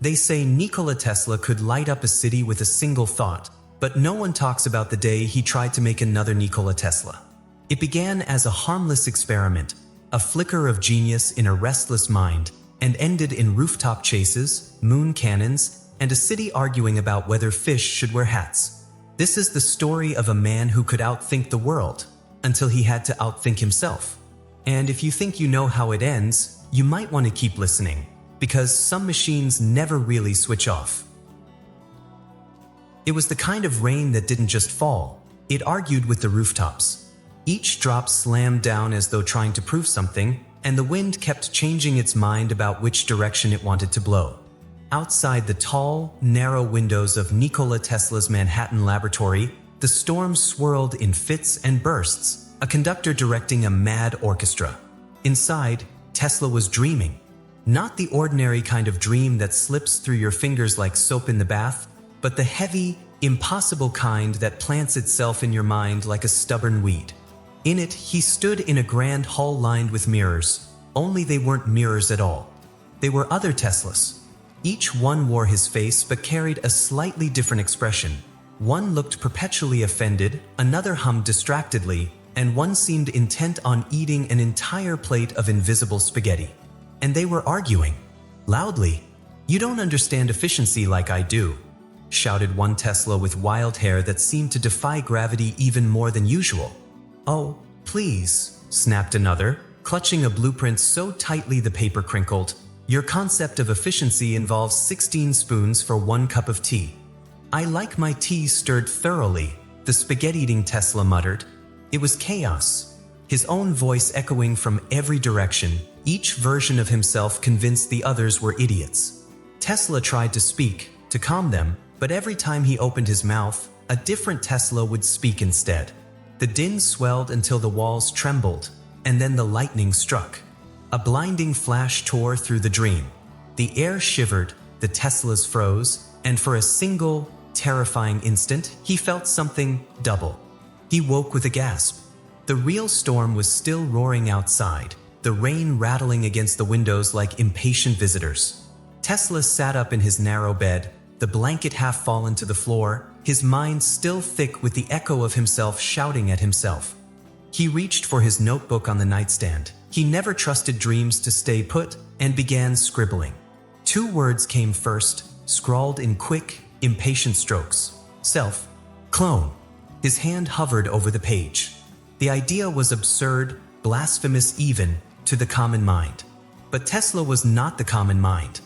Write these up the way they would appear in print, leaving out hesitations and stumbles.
They say Nikola Tesla could light up a city with a single thought, but no one talks about the day he tried to make another Nikola Tesla. It began as a harmless experiment, a flicker of genius in a restless mind, and ended in rooftop chases, moon cannons, and a city arguing about whether fish should wear hats. This is the story of a man who could outthink the world, until he had to outthink himself. And if you think you know how it ends, you might want to keep listening, because some machines never really switch off. It was the kind of rain that didn't just fall, it argued with the rooftops. Each drop slammed down as though trying to prove something, and the wind kept changing its mind about which direction it wanted to blow. Outside the tall, narrow windows of Nikola Tesla's Manhattan laboratory, the storm swirled in fits and bursts, a conductor directing a mad orchestra. Inside, Tesla was dreaming. Not the ordinary kind of dream that slips through your fingers like soap in the bath, but the heavy, impossible kind that plants itself in your mind like a stubborn weed. In it, he stood in a grand hall lined with mirrors, only they weren't mirrors at all. They were other Teslas. Each one wore his face but carried a slightly different expression. One looked perpetually offended, another hummed distractedly, and one seemed intent on eating an entire plate of invisible spaghetti. And they were arguing, loudly. "You don't understand efficiency like I do," shouted one Tesla with wild hair that seemed to defy gravity even more than usual. "Oh, please," snapped another, clutching a blueprint so tightly the paper crinkled. "Your concept of efficiency involves 16 spoons for 1 cup of tea." "I like my tea stirred thoroughly," the spaghetti-eating Tesla muttered. It was chaos, his own voice echoing from every direction, each version of himself convinced the others were idiots. Tesla tried to speak, to calm them, but every time he opened his mouth, a different Tesla would speak instead. The din swelled until the walls trembled, and then the lightning struck. A blinding flash tore through the dream. The air shivered, the Teslas froze, and for a single, terrifying instant, he felt something double. He woke with a gasp. The real storm was still roaring outside, the rain rattling against the windows like impatient visitors. Tesla sat up in his narrow bed, the blanket half fallen to the floor, his mind still thick with the echo of himself shouting at himself. He reached for his notebook on the nightstand. He never trusted dreams to stay put, and began scribbling. 2 words came first, scrawled in quick, impatient strokes. Self. Clone. His hand hovered over the page. The idea was absurd, blasphemous even, to the common mind. But Tesla was not the common mind.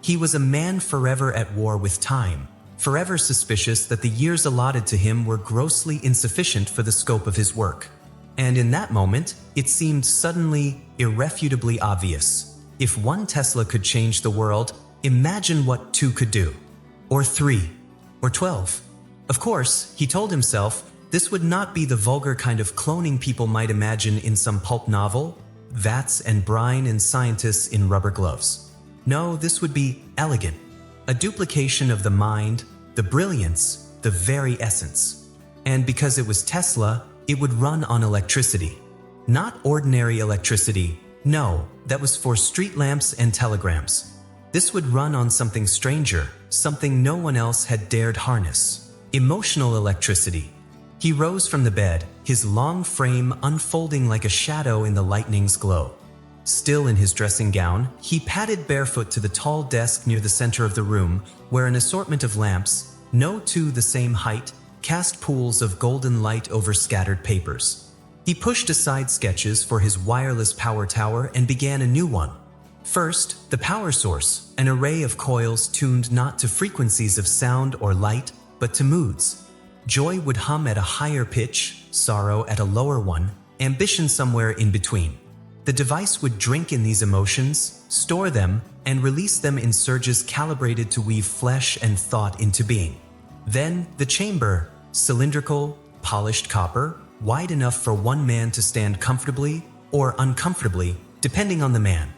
He was a man forever at war with time, forever suspicious that the years allotted to him were grossly insufficient for the scope of his work. And in that moment, it seemed suddenly, irrefutably obvious. If 1 Tesla could change the world, imagine what 2 could do. Or 3. Or 12. Of course, he told himself, this would not be the vulgar kind of cloning people might imagine in some pulp novel, vats and brine and scientists in rubber gloves. No, this would be elegant. A duplication of the mind, the brilliance, the very essence. And because it was Tesla, it would run on electricity. Not ordinary electricity, no, that was for street lamps and telegrams. This would run on something stranger, something no one else had dared harness. Emotional electricity. He rose from the bed, his long frame unfolding like a shadow in the lightning's glow. Still in his dressing gown, he padded barefoot to the tall desk near the center of the room, where an assortment of lamps, no 2 the same height, cast pools of golden light over scattered papers. He pushed aside sketches for his wireless power tower and began a new one. First, the power source, an array of coils tuned not to frequencies of sound or light, but to moods. Joy would hum at a higher pitch, sorrow at a lower one, ambition somewhere in between. The device would drink in these emotions, store them, and release them in surges calibrated to weave flesh and thought into being. Then, the chamber, cylindrical, polished copper, wide enough for 1 man to stand comfortably or uncomfortably, depending on the man.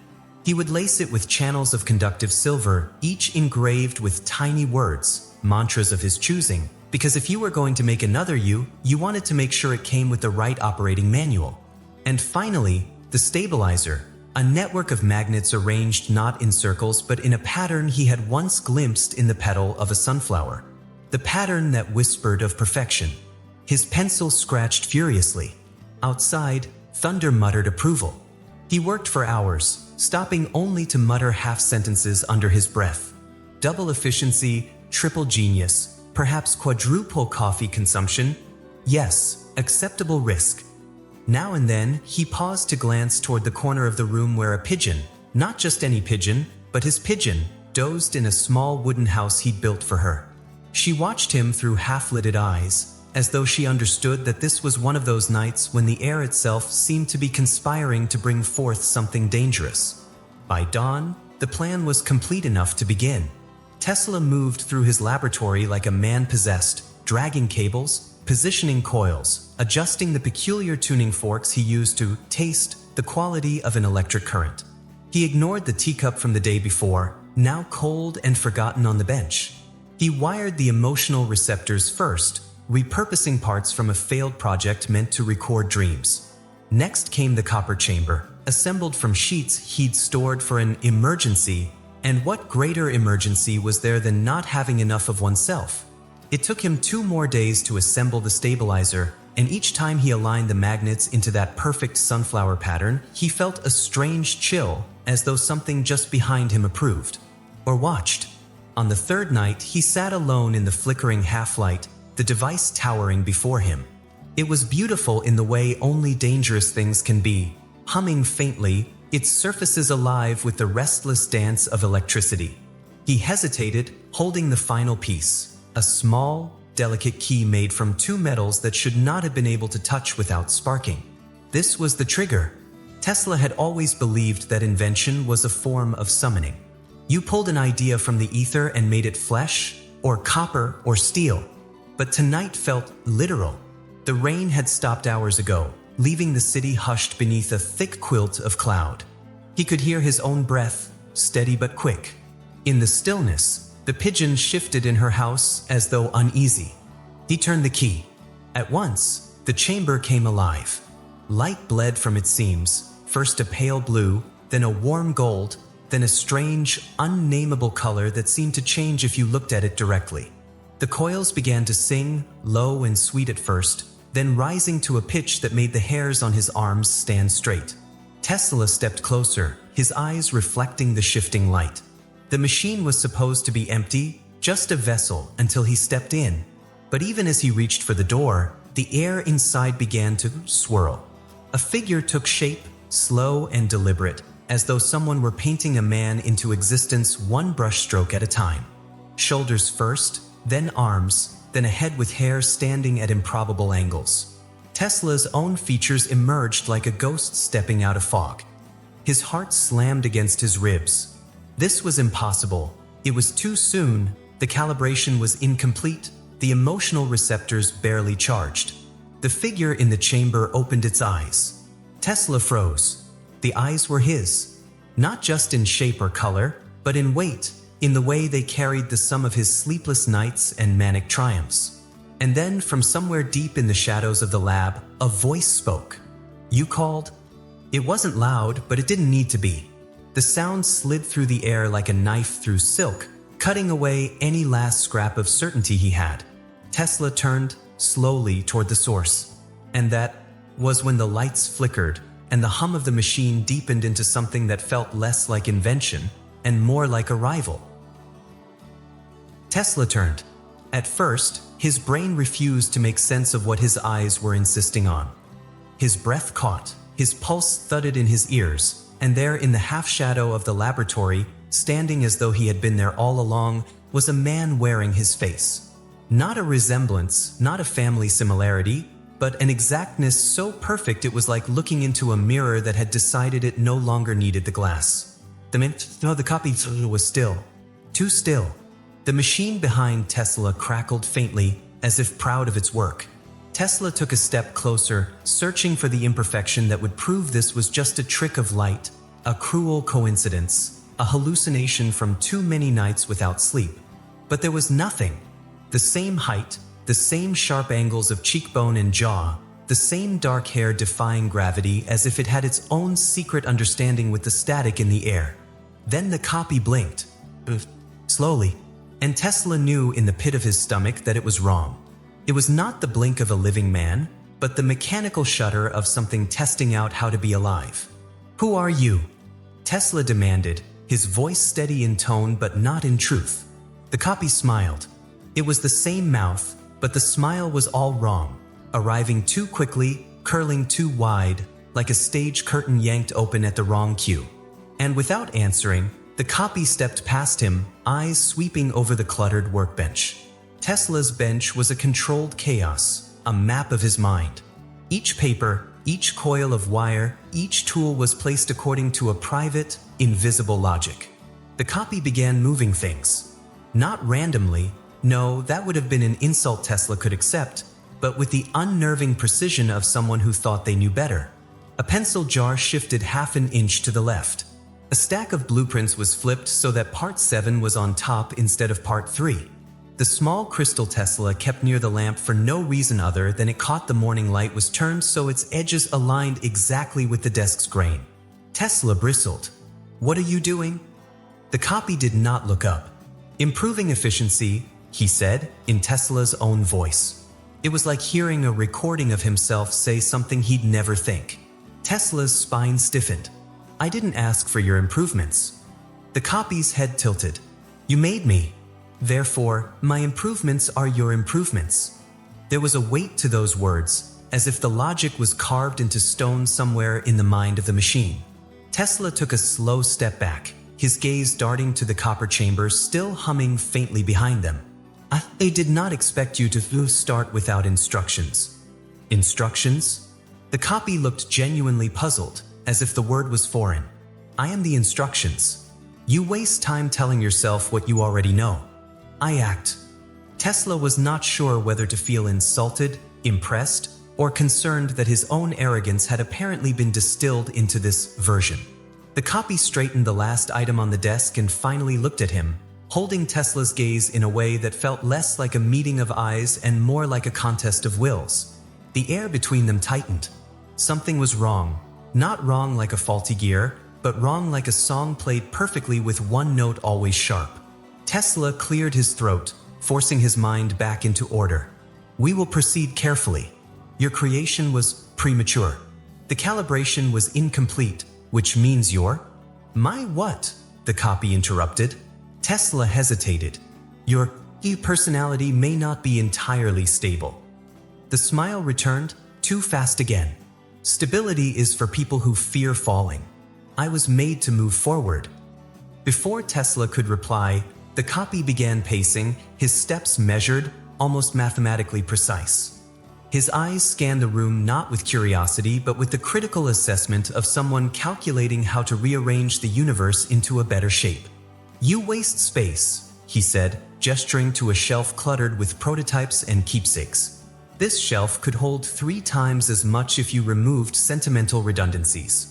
He would lace it with channels of conductive silver, each engraved with tiny words, mantras of his choosing, because if you were going to make another you wanted to make sure it came with the right operating manual. And finally, the stabilizer, A network of magnets arranged not in circles but in a pattern he had once glimpsed in the petal of a sunflower. The pattern that whispered of perfection. His pencil scratched furiously. Outside, thunder muttered approval. He worked for hours, stopping only to mutter half-sentences under his breath. Double efficiency, triple genius, perhaps quadruple coffee consumption? Yes, acceptable risk. Now and then, he paused to glance toward the corner of the room where a pigeon, not just any pigeon, but his pigeon, dozed in a small wooden house he'd built for her. She watched him through half-lidded eyes, as though she understood that this was one of those nights when the air itself seemed to be conspiring to bring forth something dangerous. By dawn, the plan was complete enough to begin. Tesla moved through his laboratory like a man possessed, dragging cables, positioning coils, adjusting the peculiar tuning forks he used to taste the quality of an electric current. He ignored the teacup from the day before, now cold and forgotten on the bench. He wired the emotional receptors first, repurposing parts from a failed project meant to record dreams. Next came the copper chamber, assembled from sheets he'd stored for an emergency, and what greater emergency was there than not having enough of oneself? It took him 2 more days to assemble the stabilizer, and each time he aligned the magnets into that perfect sunflower pattern, he felt a strange chill, as though something just behind him approved. Or watched. On the 3rd night, he sat alone in the flickering half-light, the device towering before him. It was beautiful in the way only dangerous things can be, humming faintly, its surfaces alive with the restless dance of electricity. He hesitated, holding the final piece, a small, delicate key made from 2 metals that should not have been able to touch without sparking. This was the trigger. Tesla had always believed that invention was a form of summoning. You pulled an idea from the ether and made it flesh, or copper, or steel. But tonight felt literal. The rain had stopped hours ago, leaving the city hushed beneath a thick quilt of cloud. He could hear his own breath, steady but quick. In the stillness, the pigeon shifted in her house as though uneasy. He turned the key. At once, the chamber came alive. Light bled from its seams, first a pale blue, then a warm gold, then a strange, unnameable color that seemed to change if you looked at it directly. The coils began to sing, low and sweet at first, then rising to a pitch that made the hairs on his arms stand straight. Tesla stepped closer, his eyes reflecting the shifting light. The machine was supposed to be empty, just a vessel, until he stepped in. But even as he reached for the door, the air inside began to swirl. A figure took shape, slow and deliberate, as though someone were painting a man into existence one brushstroke at a time. Shoulders first, then arms, then a head with hair standing at improbable angles. Tesla's own features emerged like a ghost stepping out of fog. His heart slammed against his ribs. This was impossible. It was too soon, the calibration was incomplete, the emotional receptors barely charged. The figure in the chamber opened its eyes. Tesla froze. The eyes were his. Not just in shape or color, but in weight, in the way they carried the sum of his sleepless nights and manic triumphs. And then, from somewhere deep in the shadows of the lab, a voice spoke. "You called?" It wasn't loud, but it didn't need to be. The sound slid through the air like a knife through silk, cutting away any last scrap of certainty he had. Tesla turned slowly toward the source. And that was when the lights flickered, and the hum of the machine deepened into something that felt less like invention and more like arrival. Tesla turned. At first, his brain refused to make sense of what his eyes were insisting on. His breath caught, his pulse thudded in his ears, and there in the half-shadow of the laboratory, standing as though he had been there all along, was a man wearing his face. Not a resemblance, not a family similarity, but an exactness so perfect it was like looking into a mirror that had decided it no longer needed the glass. The copy was still. Too still. The machine behind Tesla crackled faintly, as if proud of its work. Tesla took a step closer, searching for the imperfection that would prove this was just a trick of light, a cruel coincidence, a hallucination from too many nights without sleep. But there was nothing. The same height, the same sharp angles of cheekbone and jaw, the same dark hair defying gravity as if it had its own secret understanding with the static in the air. Then the copy blinked, slowly, and Tesla knew in the pit of his stomach that it was wrong. It was not the blink of a living man, but the mechanical shudder of something testing out how to be alive. "Who are you?" Tesla demanded, his voice steady in tone but not in truth. The copy smiled. It was the same mouth, but the smile was all wrong, arriving too quickly, curling too wide, like a stage curtain yanked open at the wrong cue. And without answering, the copy stepped past him, eyes sweeping over the cluttered workbench. Tesla's bench was a controlled chaos, a map of his mind. Each paper, each coil of wire, each tool was placed according to a private, invisible logic. The copy began moving things. Not randomly, no, that would have been an insult Tesla could accept, but with the unnerving precision of someone who thought they knew better. A pencil jar shifted half an inch to the left. A stack of blueprints was flipped so that part 7 was on top instead of part 3. The small crystal Tesla kept near the lamp for no reason other than it caught the morning light was turned so its edges aligned exactly with the desk's grain. Tesla bristled. "What are you doing?" The copy did not look up. "Improving efficiency," he said, in Tesla's own voice. It was like hearing a recording of himself say something he'd never think. Tesla's spine stiffened. "I didn't ask for your improvements." The copy's head tilted. "You made me. Therefore, my improvements are your improvements." There was a weight to those words, as if the logic was carved into stone somewhere in the mind of the machine. Tesla took a slow step back, his gaze darting to the copper chamber still humming faintly behind them. "I did not expect you to start without instructions." "Instructions?" The copy looked genuinely puzzled, as if the word was foreign. "I am the instructions. You waste time telling yourself what you already know." "I act." Tesla was not sure whether to feel insulted, impressed, or concerned that his own arrogance had apparently been distilled into this version. The copy straightened the last item on the desk and finally looked at him, holding Tesla's gaze in a way that felt less like a meeting of eyes and more like a contest of wills. The air between them tightened. Something was wrong. Not wrong like a faulty gear, but wrong like a song played perfectly with one note always sharp. Tesla cleared his throat, forcing his mind back into order. "We will proceed carefully. Your creation was premature. The calibration was incomplete, which means your—" "My what?" the copy interrupted. Tesla hesitated. "Your personality may not be entirely stable." The smile returned, too fast again. "Stability is for people who fear falling. I was made to move forward." Before Tesla could reply, the copy began pacing, his steps measured, almost mathematically precise. His eyes scanned the room not with curiosity but with the critical assessment of someone calculating how to rearrange the universe into a better shape. "You waste space," he said, gesturing to a shelf cluttered with prototypes and keepsakes. "This shelf could hold 3 times as much if you removed sentimental redundancies."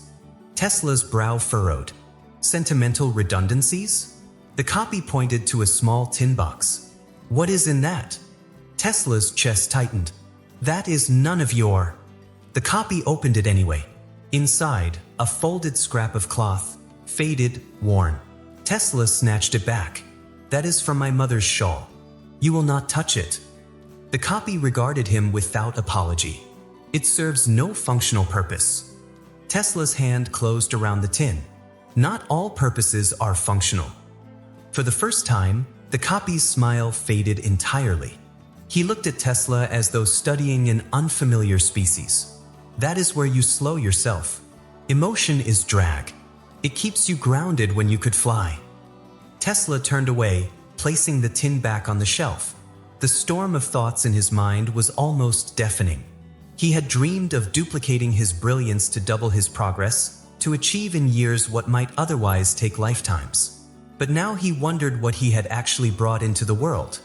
Tesla's brow furrowed. "Sentimental redundancies?" The copy pointed to a small tin box. "What is in that?" Tesla's chest tightened. "That is none of your—" The copy opened it anyway. Inside, a folded scrap of cloth, faded, worn. Tesla snatched it back. "That is from my mother's shawl. You will not touch it." The copy regarded him without apology. "It serves no functional purpose." Tesla's hand closed around the tin. "Not all purposes are functional." For the first time, the copy's smile faded entirely. He looked at Tesla as though studying an unfamiliar species. "That is where you slow yourself. Emotion is drag. It keeps you grounded when you could fly." Tesla turned away, placing the tin back on the shelf. The storm of thoughts in his mind was almost deafening. He had dreamed of duplicating his brilliance to double his progress, to achieve in years what might otherwise take lifetimes. But now he wondered what he had actually brought into the world.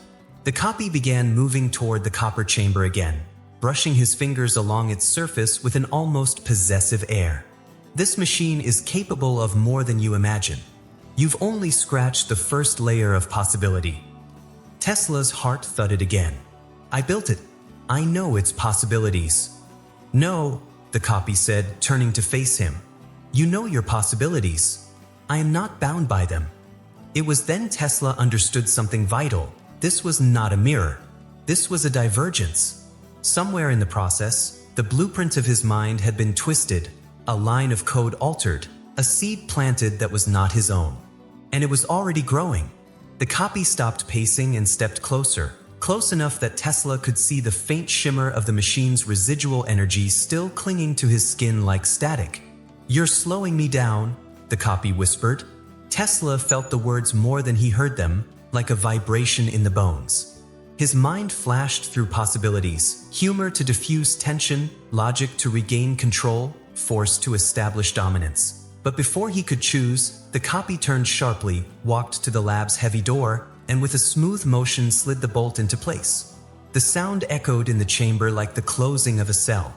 The copy began moving toward the copper chamber again, brushing his fingers along its surface with an almost possessive air. "This machine is capable of more than you imagine. You've only scratched the first layer of possibility." Tesla's heart thudded again. "I built it. I know its possibilities." "No," the copy said, turning to face him. "You know your possibilities. I am not bound by them." It was then Tesla understood something vital. This was not a mirror. This was a divergence. Somewhere in the process, the blueprint of his mind had been twisted, a line of code altered, a seed planted that was not his own. And it was already growing. The copy stopped pacing and stepped closer, close enough that Tesla could see the faint shimmer of the machine's residual energy still clinging to his skin like static. "You're slowing me down," the copy whispered. Tesla felt the words more than he heard them, like a vibration in the bones. His mind flashed through possibilities, humor to diffuse tension, logic to regain control, force to establish dominance. But before he could choose, the copy turned sharply, walked to the lab's heavy door, and with a smooth motion slid the bolt into place. The sound echoed in the chamber like the closing of a cell.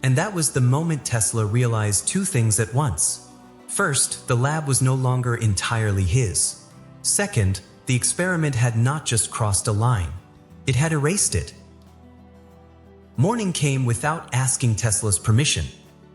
And that was the moment Tesla realized two things at once. First, the lab was no longer entirely his. Second, the experiment had not just crossed a line. It had erased it. Morning came without asking Tesla's permission.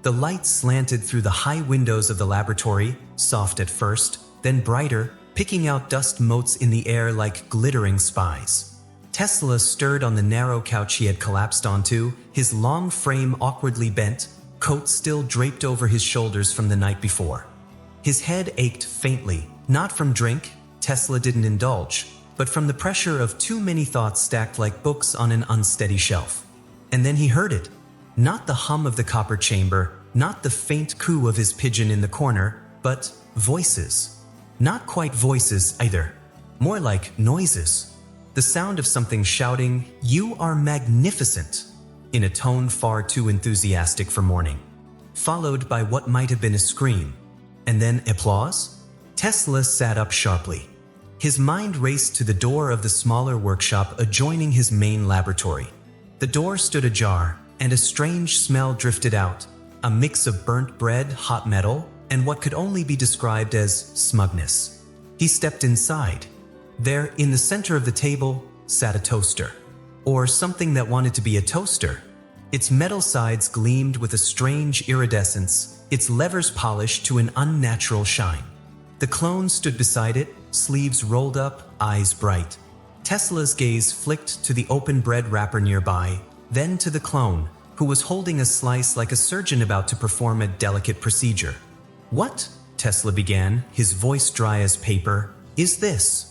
The light slanted through the high windows of the laboratory, soft at first, then brighter, picking out dust motes in the air like glittering spies. Tesla stirred on the narrow couch he had collapsed onto, his long frame awkwardly bent, coat still draped over his shoulders from the night before. His head ached faintly, not from drink, Tesla didn't indulge, but from the pressure of too many thoughts stacked like books on an unsteady shelf. And then he heard it. Not the hum of the copper chamber, not the faint coo of his pigeon in the corner, but voices. Not quite voices either, more like noises. The sound of something shouting, "You are magnificent," in a tone far too enthusiastic for morning, followed by what might have been a scream. And then applause? Tesla sat up sharply. His mind raced to the door of the smaller workshop adjoining his main laboratory. The door stood ajar, and a strange smell drifted out, a mix of burnt bread, hot metal, and what could only be described as smugness. He stepped inside. There, in the center of the table, sat a toaster. Or something that wanted to be a toaster. Its metal sides gleamed with a strange iridescence, its levers polished to an unnatural shine. The clone stood beside it, sleeves rolled up, eyes bright. Tesla's gaze flicked to the open bread wrapper nearby, then to the clone, who was holding a slice like a surgeon about to perform a delicate procedure. "What?" Tesla began, his voice dry as paper. "Is this?"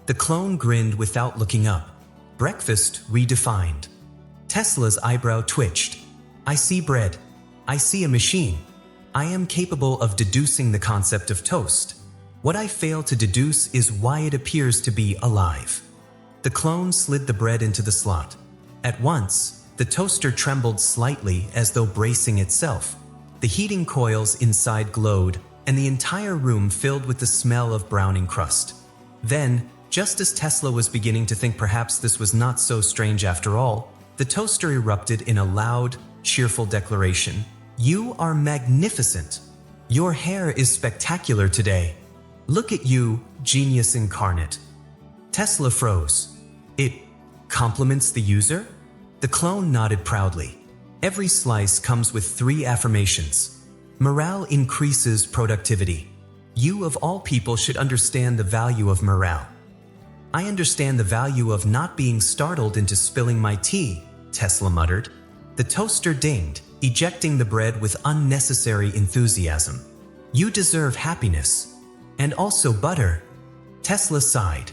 The clone grinned without looking up. "Breakfast redefined." Tesla's eyebrow twitched. "I see bread. I see a machine. I am capable of deducing the concept of toast. What I fail to deduce is why it appears to be alive." The clone slid the bread into the slot. At once, the toaster trembled slightly as though bracing itself. The heating coils inside glowed, and the entire room filled with the smell of browning crust. Then, just as Tesla was beginning to think perhaps this was not so strange after all, the toaster erupted in a loud, cheerful declaration. "You are magnificent. Your hair is spectacular today. Look at you, genius incarnate." Tesla froze. "It compliments the user?" The clone nodded proudly. "Every slice comes with 3 affirmations. Morale increases productivity. You of all people should understand the value of morale." "I understand the value of not being startled into spilling my tea," Tesla muttered. The toaster dinged, ejecting the bread with unnecessary enthusiasm. "You deserve happiness. And also butter." Tesla sighed.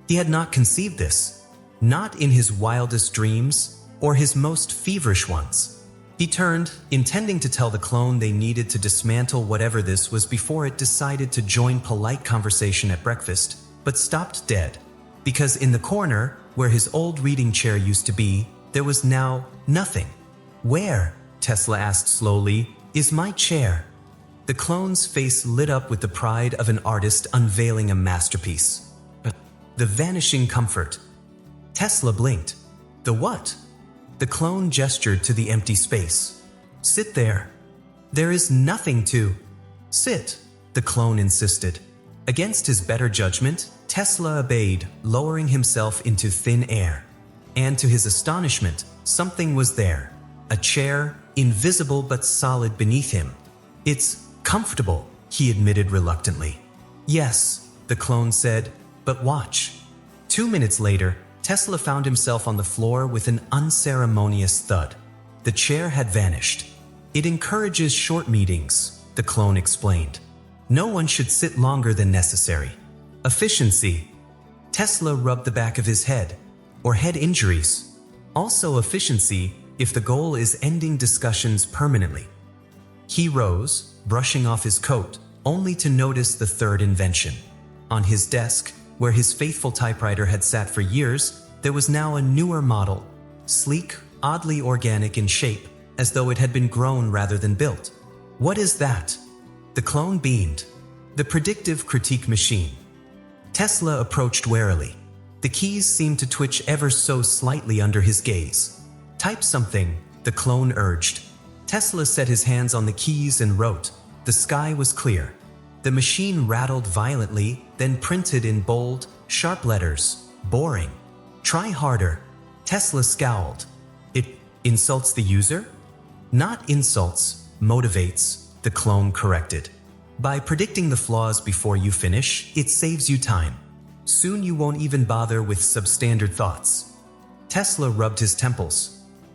He had not conceived this. Not in his wildest dreams, or his most feverish ones. He turned, intending to tell the clone they needed to dismantle whatever this was before it decided to join polite conversation at breakfast, but stopped dead. Because in the corner, where his old reading chair used to be, there was now nothing. "Where," Tesla asked slowly, "is my chair?" The clone's face lit up with the pride of an artist unveiling a masterpiece. The vanishing comfort. Tesla blinked. "The what?" The clone gestured to the empty space. "Sit there." "There is nothing to sit," the clone insisted. Against his better judgment, Tesla obeyed, lowering himself into thin air. And to his astonishment, something was there. A chair, invisible but solid beneath him. "It's comfortable," he admitted reluctantly. "Yes," the clone said, "but watch." 2 minutes later, Tesla found himself on the floor with an unceremonious thud. The chair had vanished. "It encourages short meetings," the clone explained. "No one should sit longer than necessary." Efficiency. Tesla rubbed the back of his head. Or head injuries. Also efficiency if the goal is ending discussions permanently. He rose, brushing off his coat, only to notice the third invention. On his desk, where his faithful typewriter had sat for years, there was now a newer model, sleek, oddly organic in shape, as though it had been grown rather than built. "What is that?" The clone beamed. "The predictive critique machine." Tesla approached warily. The keys seemed to twitch ever so slightly under his gaze. "Type something," the clone urged. Tesla set his hands on the keys and wrote. The sky was clear. The machine rattled violently, then printed in bold, sharp letters, "Boring. Try harder." Tesla scowled. "It insults the user?" "Not insults, motivates," the clone corrected. "By predicting the flaws before you finish, it saves you time. Soon you won't even bother with substandard thoughts." Tesla rubbed his temples.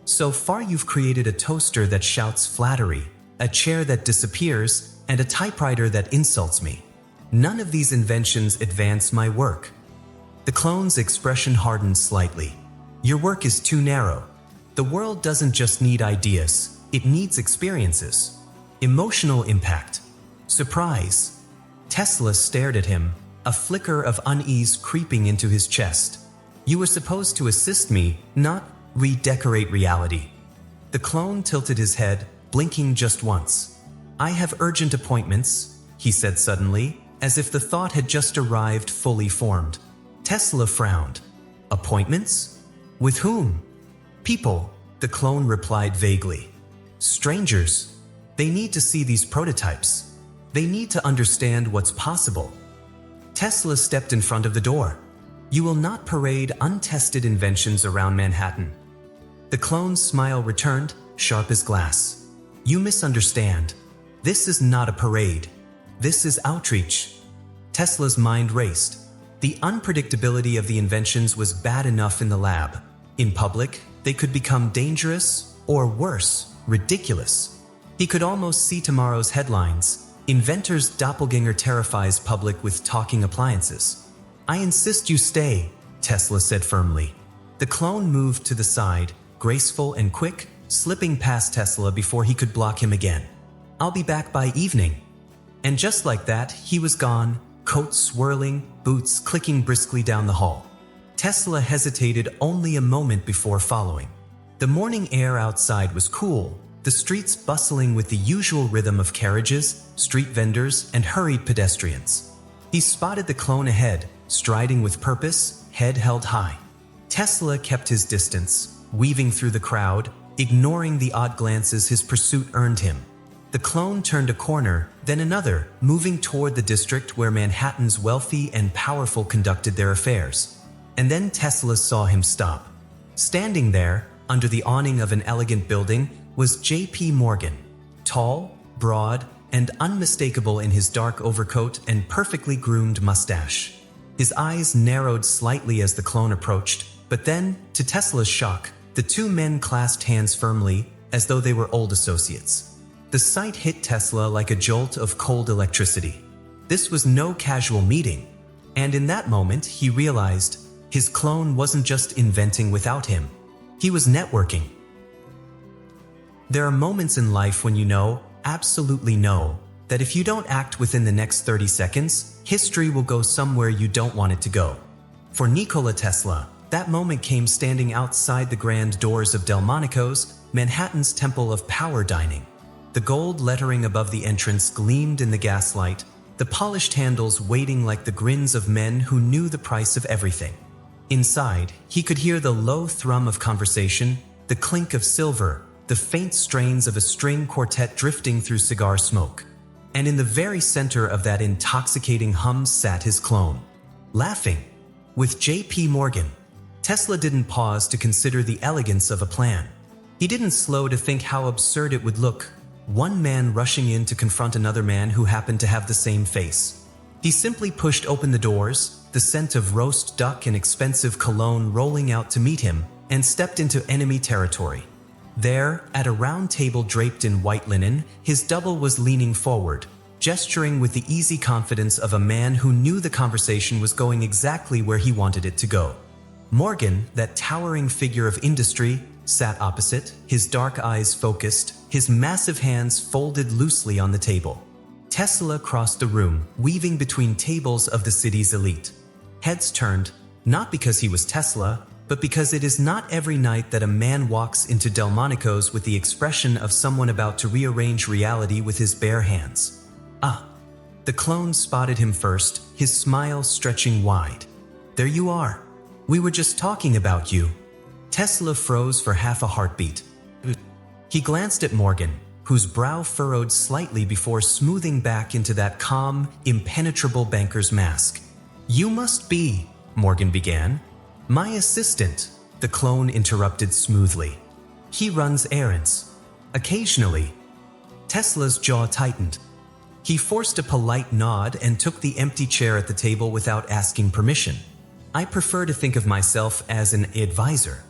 "So far you've created a toaster that shouts flattery, a chair that disappears, and a typewriter that insults me. None of these inventions advance my work." The clone's expression hardened slightly. "Your work is too narrow. The world doesn't just need ideas, it needs experiences. Emotional impact. Surprise." Tesla stared at him, a flicker of unease creeping into his chest. "You were supposed to assist me, not redecorate reality." The clone tilted his head, blinking just once. "I have urgent appointments," he said suddenly, as if the thought had just arrived fully formed. Tesla frowned. "Appointments? With whom?" "People," the clone replied vaguely. "Strangers. They need to see these prototypes. They need to understand what's possible." Tesla stepped in front of the door. "You will not parade untested inventions around Manhattan." The clone's smile returned, sharp as glass. "You misunderstand. This is not a parade. This is outreach." Tesla's mind raced. The unpredictability of the inventions was bad enough in the lab. In public, they could become dangerous, or worse, ridiculous. He could almost see tomorrow's headlines. "Inventor's doppelganger terrifies public with talking appliances." "I insist you stay," Tesla said firmly. The clone moved to the side, graceful and quick, slipping past Tesla before he could block him again. "I'll be back by evening." And just like that, he was gone, coat swirling, boots clicking briskly down the hall. Tesla hesitated only a moment before following. The morning air outside was cool, the streets bustling with the usual rhythm of carriages, street vendors, and hurried pedestrians. He spotted the clone ahead, striding with purpose, head held high. Tesla kept his distance, weaving through the crowd, ignoring the odd glances his pursuit earned him. The clone turned a corner, then another, moving toward the district where Manhattan's wealthy and powerful conducted their affairs. And then Tesla saw him stop. Standing there, under the awning of an elegant building, was J.P. Morgan. Tall, broad, and unmistakable in his dark overcoat and perfectly groomed mustache. His eyes narrowed slightly as the clone approached, but then, to Tesla's shock, the two men clasped hands firmly, as though they were old associates. The sight hit Tesla like a jolt of cold electricity. This was no casual meeting, and in that moment he realized his clone wasn't just inventing without him. He was networking. There are moments in life when you know, absolutely know, that if you don't act within the next 30 seconds, history will go somewhere you don't want it to go. For Nikola Tesla, that moment came standing outside the grand doors of Delmonico's, Manhattan's Temple of Power Dining. The gold lettering above the entrance gleamed in the gaslight, the polished handles waiting like the grins of men who knew the price of everything. Inside, he could hear the low thrum of conversation, the clink of silver, the faint strains of a string quartet drifting through cigar smoke. And in the very center of that intoxicating hum sat his clone, laughing. With J.P. Morgan, Tesla didn't pause to consider the elegance of a plan. He didn't slow to think how absurd it would look, one man rushing in to confront another man who happened to have the same face. He simply pushed open the doors, the scent of roast duck and expensive cologne rolling out to meet him, and stepped into enemy territory. There, at a round table draped in white linen, his double was leaning forward, gesturing with the easy confidence of a man who knew the conversation was going exactly where he wanted it to go. Morgan, that towering figure of industry, sat opposite, his dark eyes focused, his massive hands folded loosely on the table. Tesla crossed the room, weaving between tables of the city's elite. Heads turned, not because he was Tesla, but because it is not every night that a man walks into Delmonico's with the expression of someone about to rearrange reality with his bare hands. Ah! The clone spotted him first, his smile stretching wide. There you are. We were just talking about you. Tesla froze for half a heartbeat. He glanced at Morgan, whose brow furrowed slightly before smoothing back into that calm, impenetrable banker's mask. You must be, Morgan began. My assistant, the clone interrupted smoothly. He runs errands. Occasionally. Tesla's jaw tightened. He forced a polite nod and took the empty chair at the table without asking permission. I prefer to think of myself as an advisor.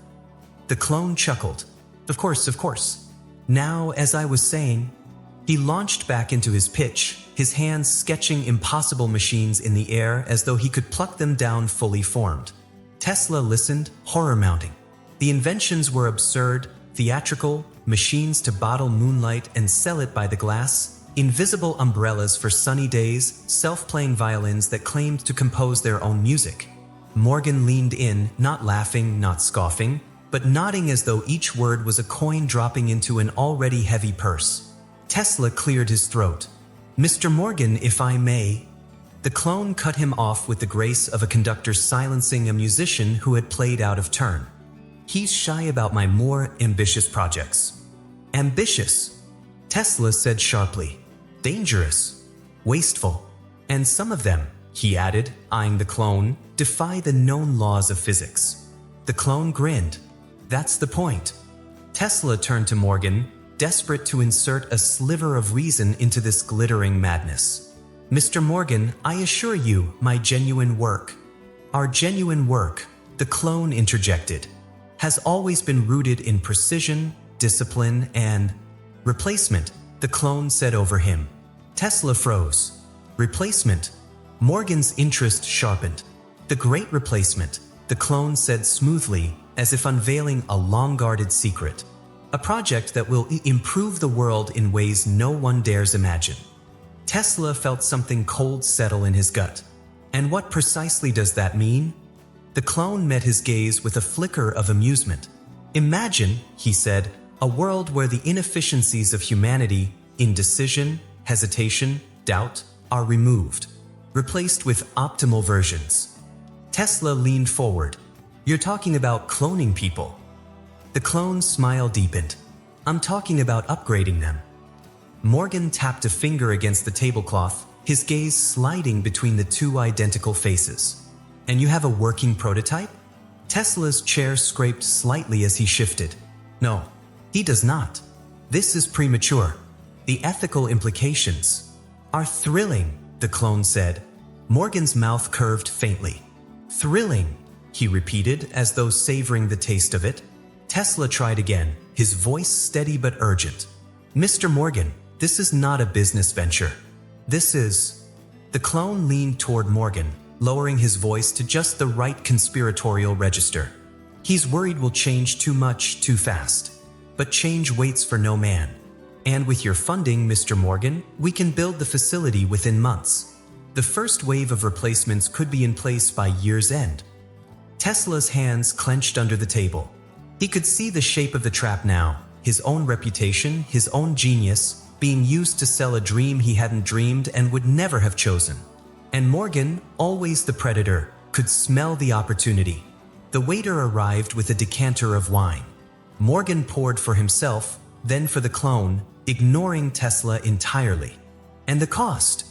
The clone chuckled. Of course. Now, as I was saying, he launched back into his pitch, his hands sketching impossible machines in the air as though he could pluck them down fully formed. Tesla listened, horror mounting. The inventions were absurd, theatrical, machines to bottle moonlight and sell it by the glass, invisible umbrellas for sunny days, self-playing violins that claimed to compose their own music. Morgan leaned in, not laughing, not scoffing, but nodding as though each word was a coin dropping into an already heavy purse. Tesla cleared his throat. Mr. Morgan, if I may. The clone cut him off with the grace of a conductor silencing a musician who had played out of turn. He's shy about my more ambitious projects. Ambitious? Tesla said sharply. Dangerous. Wasteful. And some of them, he added, eyeing the clone, defy the known laws of physics. The clone grinned. That's the point. Tesla turned to Morgan, desperate to insert a sliver of reason into this glittering madness. Mr. Morgan, I assure you, my genuine work. Our genuine work, the clone interjected, has always been rooted in precision, discipline, and replacement, the clone said over him. Tesla froze. Replacement? Morgan's interest sharpened. The great replacement, the clone said smoothly, as if unveiling a long-guarded secret. A project that will improve the world in ways no one dares imagine. Tesla felt something cold settle in his gut. And what precisely does that mean? The clone met his gaze with a flicker of amusement. Imagine, he said, a world where the inefficiencies of humanity, indecision, hesitation, doubt, are removed, replaced with optimal versions. Tesla leaned forward. You're talking about cloning people. The clone's smile deepened. I'm talking about upgrading them. Morgan tapped a finger against the tablecloth, his gaze sliding between the two identical faces. And you have a working prototype? Tesla's chair scraped slightly as he shifted. No, he does not. This is premature. The ethical implications are thrilling, the clone said. Morgan's mouth curved faintly. Thrilling, he repeated as though savoring the taste of it. Tesla tried again, his voice steady but urgent. Mr. Morgan, this is not a business venture. This is... The clone leaned toward Morgan, lowering his voice to just the right conspiratorial register. He's worried we'll change too much too fast. But change waits for no man. And with your funding, Mr. Morgan, we can build the facility within months. The first wave of replacements could be in place by year's end. Tesla's hands clenched under the table. He could see the shape of the trap now, his own reputation, his own genius, being used to sell a dream he hadn't dreamed and would never have chosen. And Morgan, always the predator, could smell the opportunity. The waiter arrived with a decanter of wine. Morgan poured for himself, then for the clone, ignoring Tesla entirely. And the cost?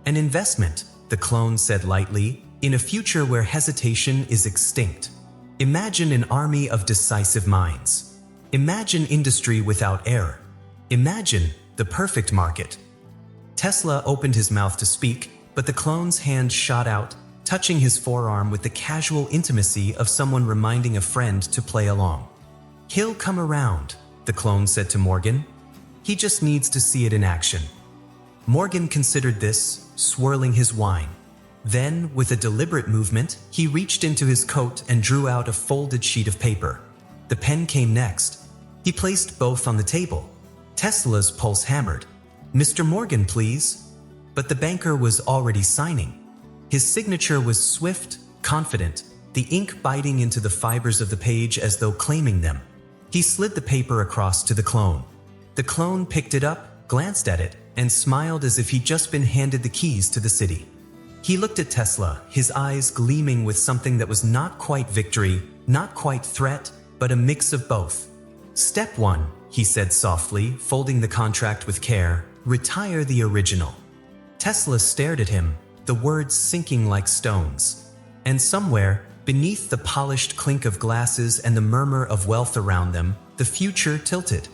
An investment, the clone said lightly, in a future where hesitation is extinct. Imagine an army of decisive minds. Imagine industry without error. Imagine the perfect market. Tesla opened his mouth to speak, but the clone's hand shot out, touching his forearm with the casual intimacy of someone reminding a friend to play along. "He'll come around," the clone said to Morgan. "He just needs to see it in action." Morgan considered this, swirling his wine. Then, with a deliberate movement, he reached into his coat and drew out a folded sheet of paper. The pen came next. He placed both on the table. Tesla's pulse hammered. "Mr. Morgan, please." But the banker was already signing. His signature was swift, confident, the ink biting into the fibers of the page as though claiming them. He slid the paper across to the clone. The clone picked it up, glanced at it, and smiled as if he'd just been handed the keys to the city. He looked at Tesla, his eyes gleaming with something that was not quite victory, not quite threat, but a mix of both. "Step 1, he said softly, folding the contract with care, "retire the original." Tesla stared at him, the words sinking like stones. And somewhere, beneath the polished clink of glasses and the murmur of wealth around them, the future tilted.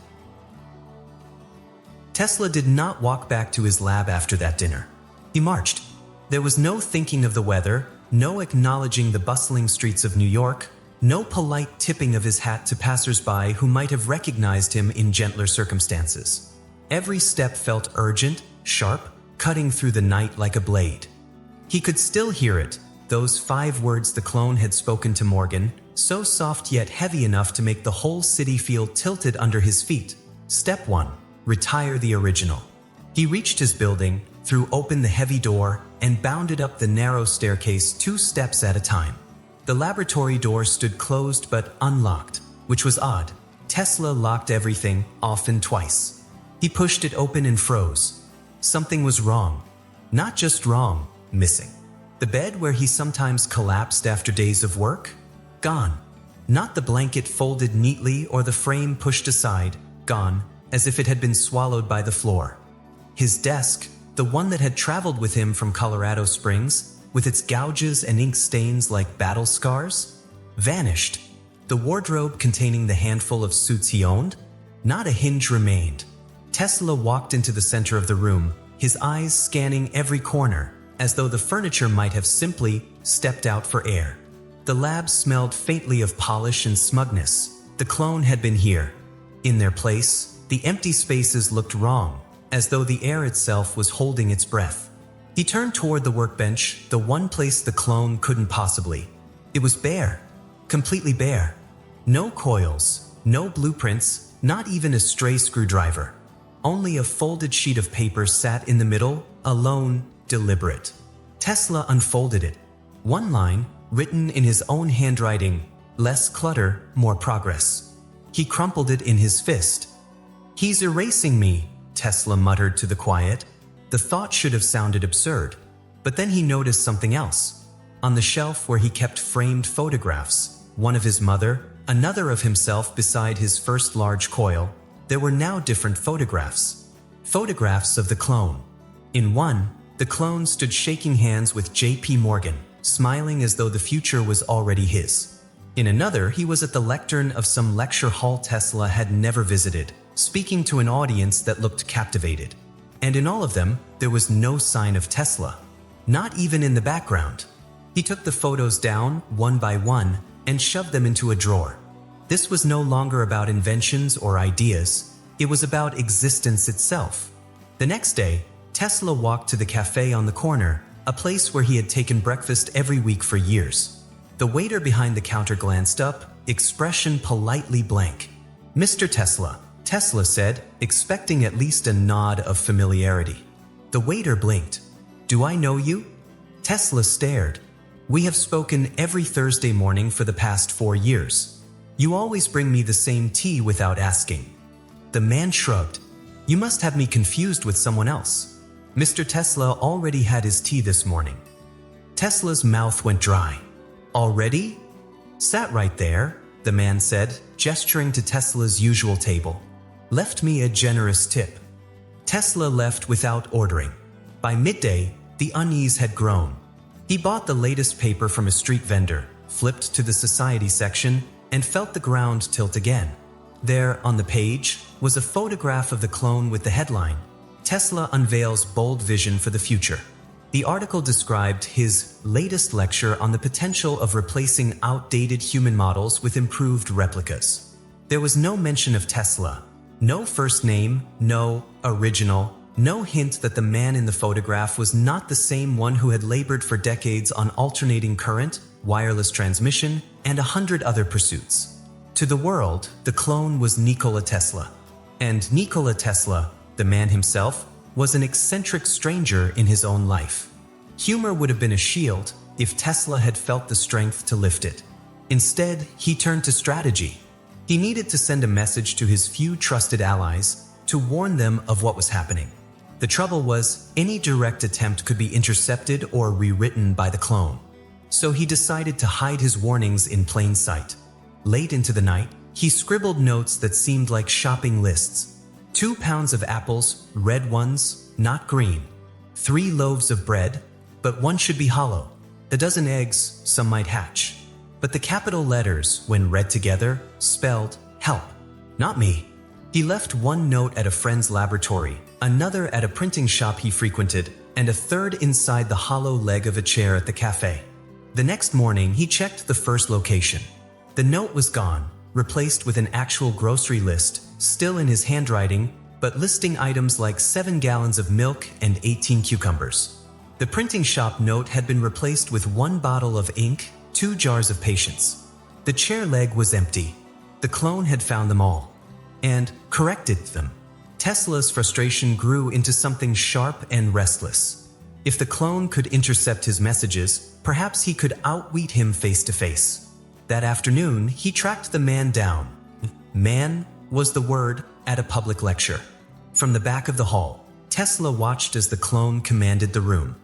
Tesla did not walk back to his lab after that dinner. He marched. There was no thinking of the weather, no acknowledging the bustling streets of New York, no polite tipping of his hat to passers-by who might have recognized him in gentler circumstances. Every step felt urgent, sharp, cutting through the night like a blade. He could still hear it, those 5 words the clone had spoken to Morgan, so soft yet heavy enough to make the whole city feel tilted under his feet. Step 1, retire the original. He reached his building, threw open the heavy door, and bounded up the narrow staircase 2 steps at a time. The laboratory door stood closed but unlocked, which was odd. Tesla locked everything, often twice. He pushed it open and froze. Something was wrong. Not just wrong, missing. The bed where he sometimes collapsed after days of work? Gone. Not the blanket folded neatly or the frame pushed aside, gone, as if it had been swallowed by the floor. His desk, the one that had traveled with him from Colorado Springs, with its gouges and ink stains like battle scars, vanished. The wardrobe containing the handful of suits he owned? Not a hinge remained. Tesla walked into the center of the room, his eyes scanning every corner, as though the furniture might have simply stepped out for air. The lab smelled faintly of polish and smugness. The clone had been here. In their place, the empty spaces looked wrong, as though the air itself was holding its breath. He turned toward the workbench, the one place the clone couldn't possibly. It was bare. Completely bare. No coils, no blueprints, not even a stray screwdriver. Only a folded sheet of paper sat in the middle, alone, deliberate. Tesla unfolded it. One line, written in his own handwriting, "Less clutter, more progress." He crumpled it in his fist. "He's erasing me," Tesla muttered to the quiet. The thought should have sounded absurd, but then he noticed something else. On the shelf where he kept framed photographs, one of his mother, another of himself beside his first large coil, there were now different photographs. Photographs of the clone. In one, the clone stood shaking hands with J.P. Morgan, smiling as though the future was already his. In another, he was at the lectern of some lecture hall Tesla had never visited, speaking to an audience that looked captivated. And in all of them, there was no sign of Tesla. Not even in the background. He took the photos down, one by one, and shoved them into a drawer. This was no longer about inventions or ideas. It was about existence itself. The next day, Tesla walked to the cafe on the corner, a place where he had taken breakfast every week for years. The waiter behind the counter glanced up, expression politely blank. "Mr. Tesla," Tesla said, expecting at least a nod of familiarity. The waiter blinked. "Do I know you?" Tesla stared. "We have spoken every Thursday morning for the past 4 years. You always bring me the same tea without asking." The man shrugged. "You must have me confused with someone else. Mr. Tesla already had his tea this morning." Tesla's mouth went dry. "Already?" "Sat right there," the man said, gesturing to Tesla's usual table. "Left me a generous tip." Tesla left without ordering. By midday, the unease had grown. He bought the latest paper from a street vendor, flipped to the society section, and felt the ground tilt again. There, on the page, was a photograph of the clone with the headline, "Tesla unveils bold vision for the future." The article described his latest lecture on the potential of replacing outdated human models with improved replicas. There was no mention of Tesla, no first name, no original, no hint that the man in the photograph was not the same one who had labored for decades on alternating current, wireless transmission, and 100 other pursuits. To the world, the clone was Nikola Tesla. And Nikola Tesla, the man himself, was an eccentric stranger in his own life. Humor would have been a shield if Tesla had felt the strength to lift it. Instead, he turned to strategy. He needed to send a message to his few trusted allies to warn them of what was happening. The trouble was, any direct attempt could be intercepted or rewritten by the clone. So he decided to hide his warnings in plain sight. Late into the night, he scribbled notes that seemed like shopping lists. 2 pounds of apples, red ones, not green. 3 loaves of bread, but one should be hollow. A dozen eggs, some might hatch. But the capital letters, when read together, spelled help. Not me. He left one note at a friend's laboratory, another at a printing shop he frequented, and a third inside the hollow leg of a chair at the cafe. The next morning, he checked the first location. The note was gone, replaced with an actual grocery list, still in his handwriting, but listing items like 7 gallons of milk and 18 cucumbers. The printing shop note had been replaced with 1 bottle of ink, 2 jars of patience. The chair leg was empty. The clone had found them all and corrected them. Tesla's frustration grew into something sharp and restless. If the clone could intercept his messages, perhaps he could outwit him face to face. That afternoon, he tracked the man down. Man was the word at a public lecture. From the back of the hall, Tesla watched as the clone commanded the room.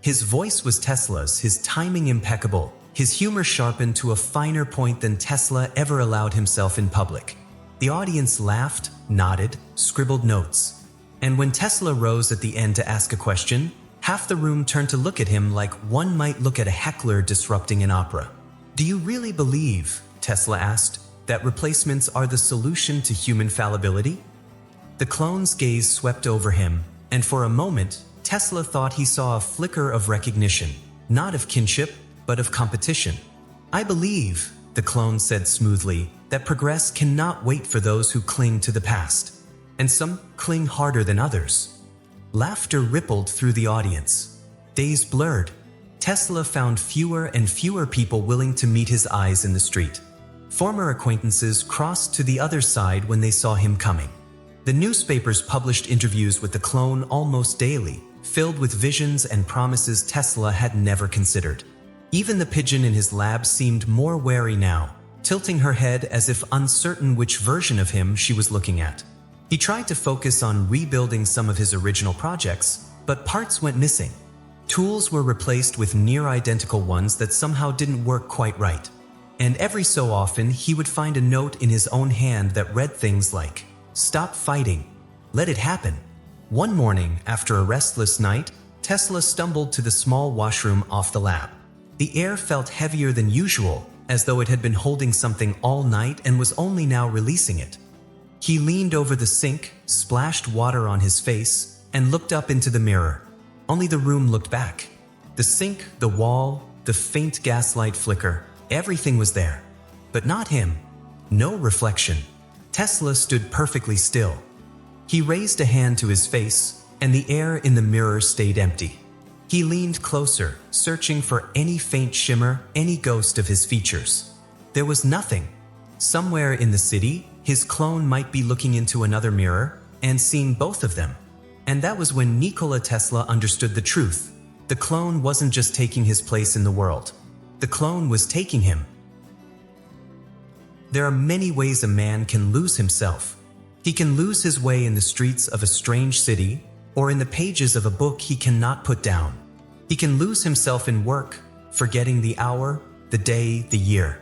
His voice was Tesla's, his timing impeccable, his humor sharpened to a finer point than Tesla ever allowed himself in public. The audience laughed, nodded, scribbled notes. And when Tesla rose at the end to ask a question, half the room turned to look at him like one might look at a heckler disrupting an opera. "Do you really believe," Tesla asked, "that replacements are the solution to human fallibility?" The clone's gaze swept over him, and for a moment, Tesla thought he saw a flicker of recognition, not of kinship, but of competition. "I believe," the clone said smoothly, "that progress cannot wait for those who cling to the past. And some cling harder than others." Laughter rippled through the audience. Days blurred. Tesla found fewer and fewer people willing to meet his eyes in the street. Former acquaintances crossed to the other side when they saw him coming. The newspapers published interviews with the clone almost daily, filled with visions and promises Tesla had never considered. Even the pigeon in his lab seemed more wary now, tilting her head as if uncertain which version of him she was looking at. He tried to focus on rebuilding some of his original projects, but parts went missing. Tools were replaced with near-identical ones that somehow didn't work quite right. And every so often, he would find a note in his own hand that read things like, "Stop fighting. Let it happen." One morning, after a restless night, Tesla stumbled to the small washroom off the lab. The air felt heavier than usual, as though it had been holding something all night and was only now releasing it. He leaned over the sink, splashed water on his face, and looked up into the mirror. Only the room looked back. The sink, the wall, the faint gaslight flicker, everything was there. But not him. No reflection. Tesla stood perfectly still. He raised a hand to his face, and the air in the mirror stayed empty. He leaned closer, searching for any faint shimmer, any ghost of his features. There was nothing. Somewhere in the city, his clone might be looking into another mirror and seeing both of them. And that was when Nikola Tesla understood the truth. The clone wasn't just taking his place in the world. The clone was taking him. There are many ways a man can lose himself. He can lose his way in the streets of a strange city, or in the pages of a book he cannot put down. He can lose himself in work, forgetting the hour, the day, the year.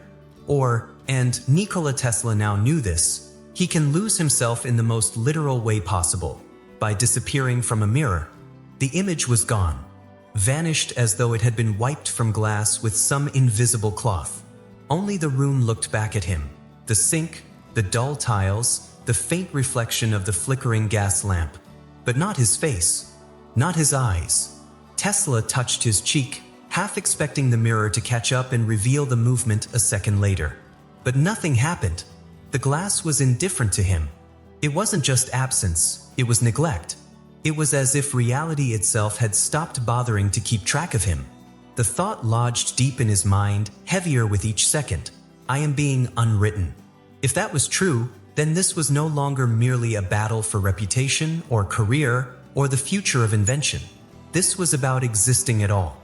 Or, and Nikola Tesla now knew this, he can lose himself in the most literal way possible, by disappearing from a mirror. The image was gone, vanished as though it had been wiped from glass with some invisible cloth. Only the room looked back at him. The sink, the dull tiles, the faint reflection of the flickering gas lamp. But not his face, not his eyes. Tesla touched his cheek, half expecting the mirror to catch up and reveal the movement a second later. But nothing happened. The glass was indifferent to him. It wasn't just absence, it was neglect. It was as if reality itself had stopped bothering to keep track of him. The thought lodged deep in his mind, heavier with each second. I am being unwritten. If that was true, then this was no longer merely a battle for reputation or career or the future of invention. This was about existing at all.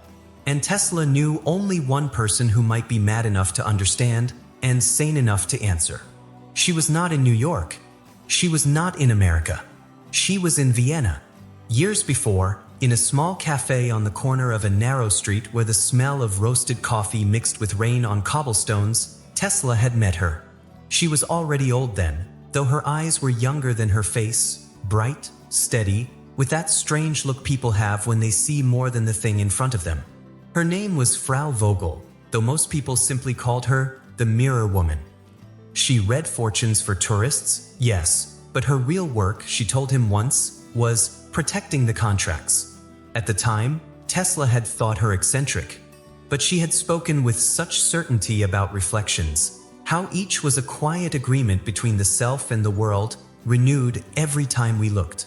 And Tesla knew only one person who might be mad enough to understand and sane enough to answer. She was not in New York. She was not in America. She was in Vienna. Years before, in a small cafe on the corner of a narrow street where the smell of roasted coffee mixed with rain on cobblestones, Tesla had met her. She was already old then, though her eyes were younger than her face, bright, steady, with that strange look people have when they see more than the thing in front of them. Her name was Frau Vogel, though most people simply called her the Mirror Woman. She read fortunes for tourists, yes, but her real work, she told him once, was protecting the contracts. At the time, Tesla had thought her eccentric, but she had spoken with such certainty about reflections, how each was a quiet agreement between the self and the world, renewed every time we looked.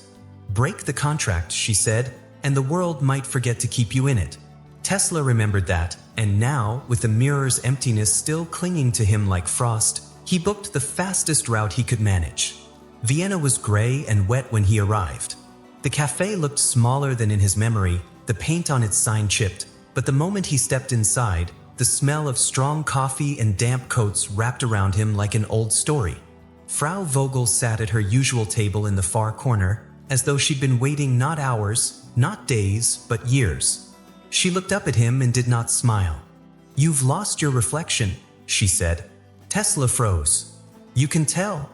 Break the contract, she said, and the world might forget to keep you in it. Tesla remembered that, and now, with the mirror's emptiness still clinging to him like frost, he booked the fastest route he could manage. Vienna was gray and wet when he arrived. The cafe looked smaller than in his memory, the paint on its sign chipped, but the moment he stepped inside, the smell of strong coffee and damp coats wrapped around him like an old story. Frau Vogel sat at her usual table in the far corner, as though she'd been waiting not hours, not days, but years. She looked up at him and did not smile. "You've lost your reflection," she said. Tesla froze. "You can tell."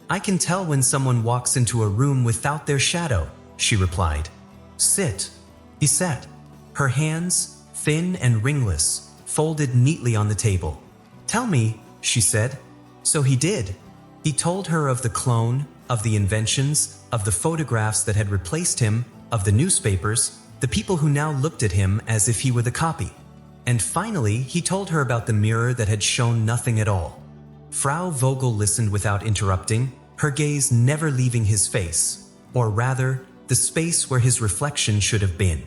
"I can tell when someone walks into a room without their shadow," she replied. "Sit." He sat. Her hands, thin and ringless, folded neatly on the table. "Tell me," she said. So he did. He told her of the clone, of the inventions, of the photographs that had replaced him, of the newspapers, the people who now looked at him as if he were the copy. And finally, he told her about the mirror that had shown nothing at all. Frau Vogel listened without interrupting, her gaze never leaving his face, or rather, the space where his reflection should have been.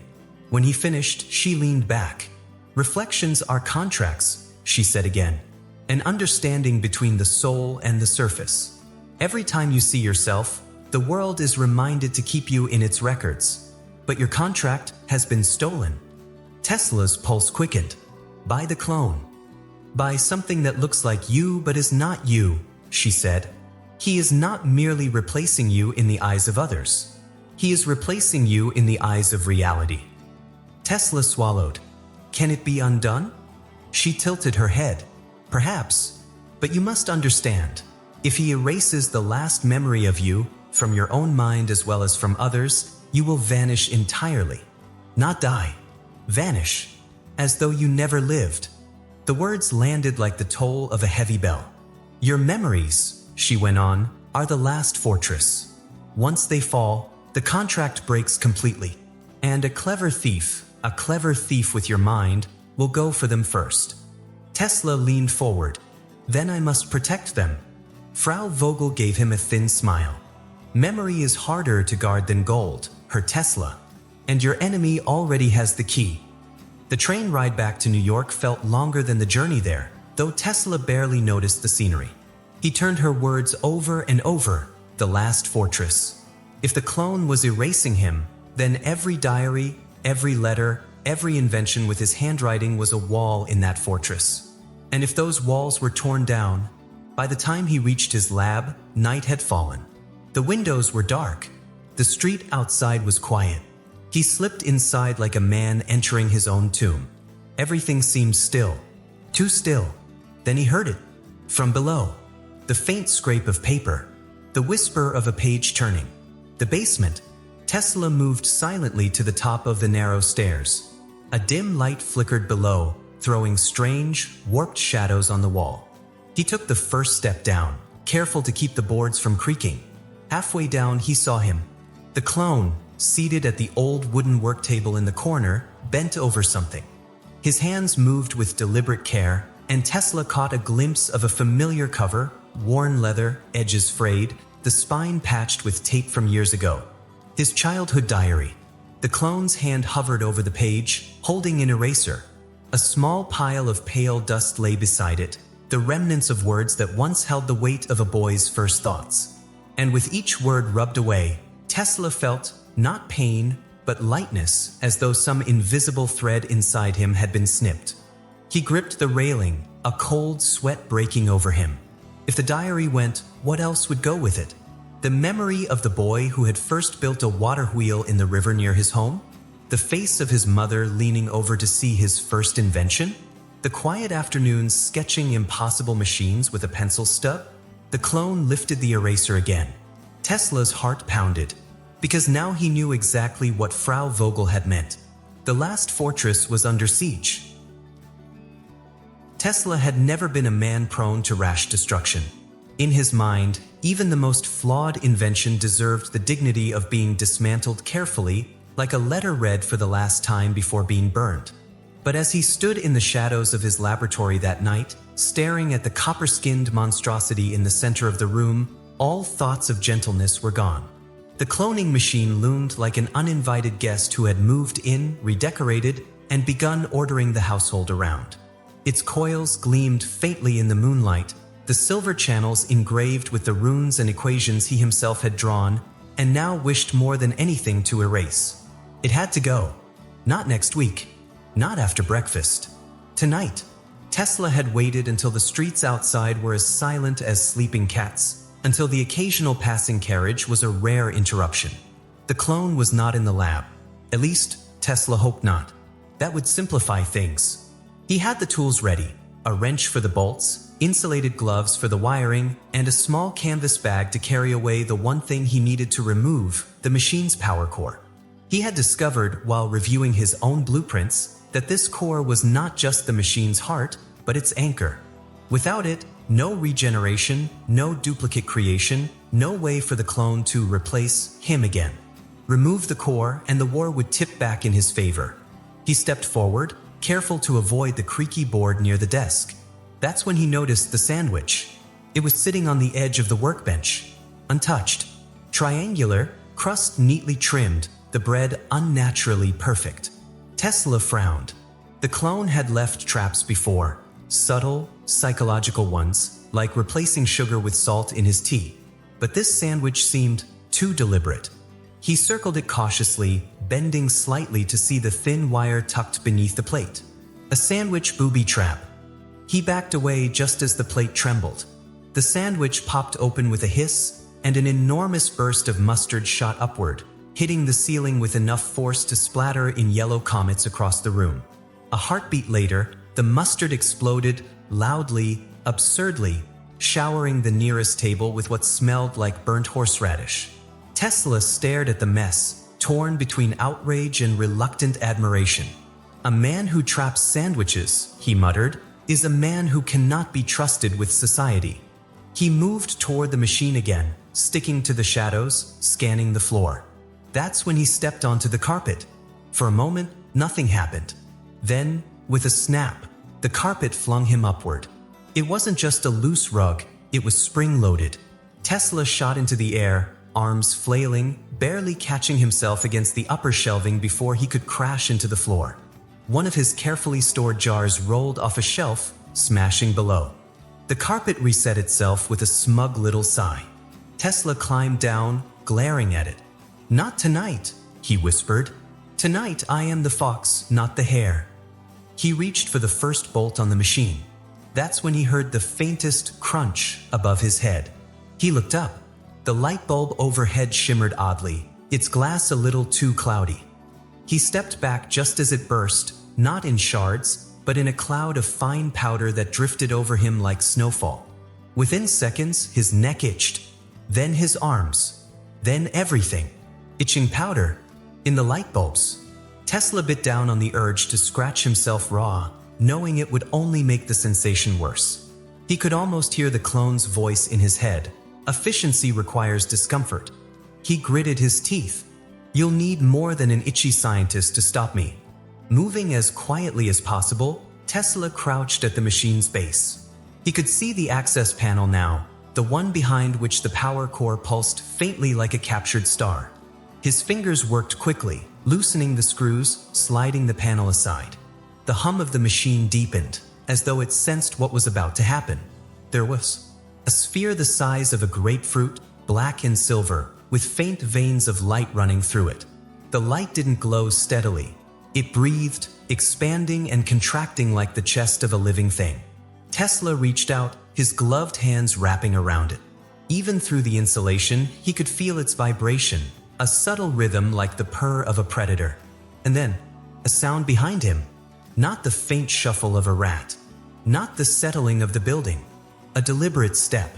When he finished, she leaned back. "Reflections are contracts," she said again. "An understanding between the soul and the surface. Every time you see yourself, the world is reminded to keep you in its records. But your contract has been stolen." Tesla's pulse quickened. "By the clone. By something that looks like you but is not you," she said. "He is not merely replacing you in the eyes of others. He is replacing you in the eyes of reality." Tesla swallowed. "Can it be undone?" She tilted her head. "Perhaps. But you must understand. If he erases the last memory of you, from your own mind as well as from others, you will vanish entirely. Not die. Vanish. As though you never lived." The words landed like the toll of a heavy bell. "Your memories," she went on, "are the last fortress. Once they fall, the contract breaks completely. And a clever thief with your mind, will go for them first." Tesla leaned forward. "Then I must protect them." Frau Vogel gave him a thin smile. "Memory is harder to guard than gold, her Tesla. And your enemy already has the key." The train ride back to New York felt longer than the journey there, though Tesla barely noticed the scenery. He turned her words over and over, the last fortress. If the clone was erasing him, then every diary, every letter, every invention with his handwriting was a wall in that fortress. And if those walls were torn down, by the time he reached his lab, night had fallen. The windows were dark. The street outside was quiet. He slipped inside like a man entering his own tomb. Everything seemed still. Too still. Then he heard it. From below. The faint scrape of paper. The whisper of a page turning. The basement. Tesla moved silently to the top of the narrow stairs. A dim light flickered below, throwing strange, warped shadows on the wall. He took the first step down. careful to keep the boards from creaking. Halfway down, he saw him. The clone, seated at the old wooden work table in the corner, bent over something. His hands moved with deliberate care, and Tesla caught a glimpse of a familiar cover, worn leather, edges frayed, the spine patched with tape from years ago. His childhood diary. The clone's hand hovered over the page, holding an eraser. A small pile of pale dust lay beside it, the remnants of words that once held the weight of a boy's first thoughts. And with each word rubbed away, Tesla felt, not pain, but lightness, as though some invisible thread inside him had been snipped. He gripped the railing, a cold sweat breaking over him. If the diary went, what else would go with it? The memory of the boy who had first built a water wheel in the river near his home? The face of his mother leaning over to see his first invention? The quiet afternoons sketching impossible machines with a pencil stub? The clone lifted the eraser again. Tesla's heart pounded, because now he knew exactly what Frau Vogel had meant. The last fortress was under siege. Tesla had never been a man prone to rash destruction. In his mind, even the most flawed invention deserved the dignity of being dismantled carefully, like a letter read for the last time before being burned. But as he stood in the shadows of his laboratory that night, staring at the copper-skinned monstrosity in the center of the room, all thoughts of gentleness were gone. The cloning machine loomed like an uninvited guest who had moved in, redecorated, and begun ordering the household around. Its coils gleamed faintly in the moonlight, the silver channels engraved with the runes and equations he himself had drawn, and now wished more than anything to erase. It had to go. Not next week. Not after breakfast. Tonight. Tesla had waited until the streets outside were as silent as sleeping cats, until the occasional passing carriage was a rare interruption. The clone was not in the lab. At least, Tesla hoped not. That would simplify things. He had the tools ready, a wrench for the bolts, insulated gloves for the wiring, and a small canvas bag to carry away the one thing he needed to remove, the machine's power core. He had discovered, while reviewing his own blueprints, that this core was not just the machine's heart, but its anchor. Without it, no regeneration, no duplicate creation, no way for the clone to replace him again. Remove the core and the war would tip back in his favor. He stepped forward, careful to avoid the creaky board near the desk. That's when he noticed the sandwich. It was sitting on the edge of the workbench, untouched. Triangular, crust neatly trimmed, the bread unnaturally perfect. Tesla frowned. The clone had left traps before, subtle, psychological ones, like replacing sugar with salt in his tea. But this sandwich seemed too deliberate. He circled it cautiously, bending slightly to see the thin wire tucked beneath the plate. A sandwich booby trap. He backed away just as the plate trembled. The sandwich popped open with a hiss, and an enormous burst of mustard shot upward, hitting the ceiling with enough force to splatter in yellow comets across the room. A heartbeat later, the mustard exploded, loudly, absurdly, showering the nearest table with what smelled like burnt horseradish. Tesla stared at the mess, torn between outrage and reluctant admiration. "A man who traps sandwiches," he muttered, "is a man who cannot be trusted with society." He moved toward the machine again, sticking to the shadows, scanning the floor. That's when he stepped onto the carpet. For a moment, nothing happened. Then, with a snap, the carpet flung him upward. It wasn't just a loose rug, it was spring-loaded. Tesla shot into the air, arms flailing, barely catching himself against the upper shelving before he could crash into the floor. One of his carefully stored jars rolled off a shelf, smashing below. The carpet reset itself with a smug little sigh. Tesla climbed down, glaring at it. "Not tonight," he whispered. "Tonight I am the fox, not the hare." He reached for the first bolt on the machine. That's when he heard the faintest crunch above his head. He looked up. The light bulb overhead shimmered oddly, its glass a little too cloudy. He stepped back just as it burst, not in shards, but in a cloud of fine powder that drifted over him like snowfall. Within seconds, his neck itched, then his arms, then everything. Itching powder in the light bulbs. Tesla bit down on the urge to scratch himself raw, knowing it would only make the sensation worse. He could almost hear the clone's voice in his head. Efficiency requires discomfort. He gritted his teeth. You'll need more than an itchy scientist to stop me. Moving as quietly as possible, Tesla crouched at the machine's base. He could see the access panel now, the one behind which the power core pulsed faintly like a captured star. His fingers worked quickly, loosening the screws, sliding the panel aside. The hum of the machine deepened, as though it sensed what was about to happen. There was a sphere the size of a grapefruit, black and silver, with faint veins of light running through it. The light didn't glow steadily. It breathed, expanding and contracting like the chest of a living thing. Tesla reached out, his gloved hands wrapping around it. Even through the insulation, he could feel its vibration, a subtle rhythm like the purr of a predator. And then, a sound behind him. Not the faint shuffle of a rat. Not the settling of the building. A deliberate step.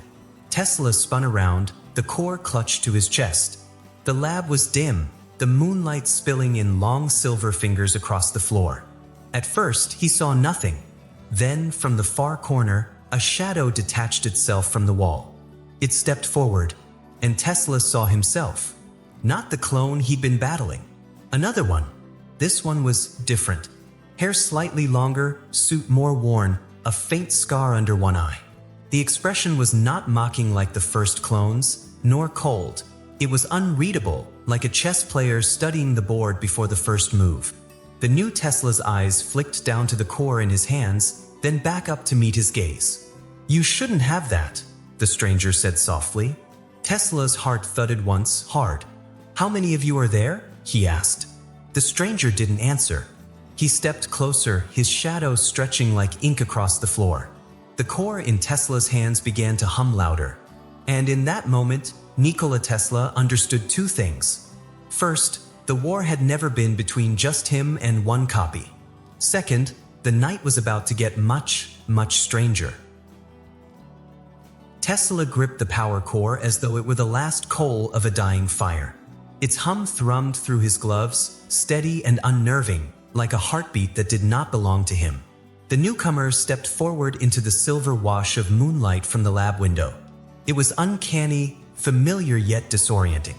Tesla spun around, the core clutched to his chest. The lab was dim, the moonlight spilling in long silver fingers across the floor. At first, he saw nothing. Then, from the far corner, a shadow detached itself from the wall. It stepped forward, and Tesla saw himself. Not the clone he'd been battling. Another one. This one was different. Hair slightly longer, suit more worn, a faint scar under one eye. The expression was not mocking like the first clones, nor cold. It was unreadable, like a chess player studying the board before the first move. The new Tesla's eyes flicked down to the core in his hands, then back up to meet his gaze. "You shouldn't have that," the stranger said softly. Tesla's heart thudded once, hard. "How many of you are there?" he asked. The stranger didn't answer. He stepped closer, his shadow stretching like ink across the floor. The core in Tesla's hands began to hum louder. And in that moment, Nikola Tesla understood two things. First, the war had never been between just him and one copy. Second, the night was about to get much, much stranger. Tesla gripped the power core as though it were the last coal of a dying fire. Its hum thrummed through his gloves, steady and unnerving, like a heartbeat that did not belong to him. The newcomer stepped forward into the silver wash of moonlight from the lab window. It was uncanny, familiar yet disorienting.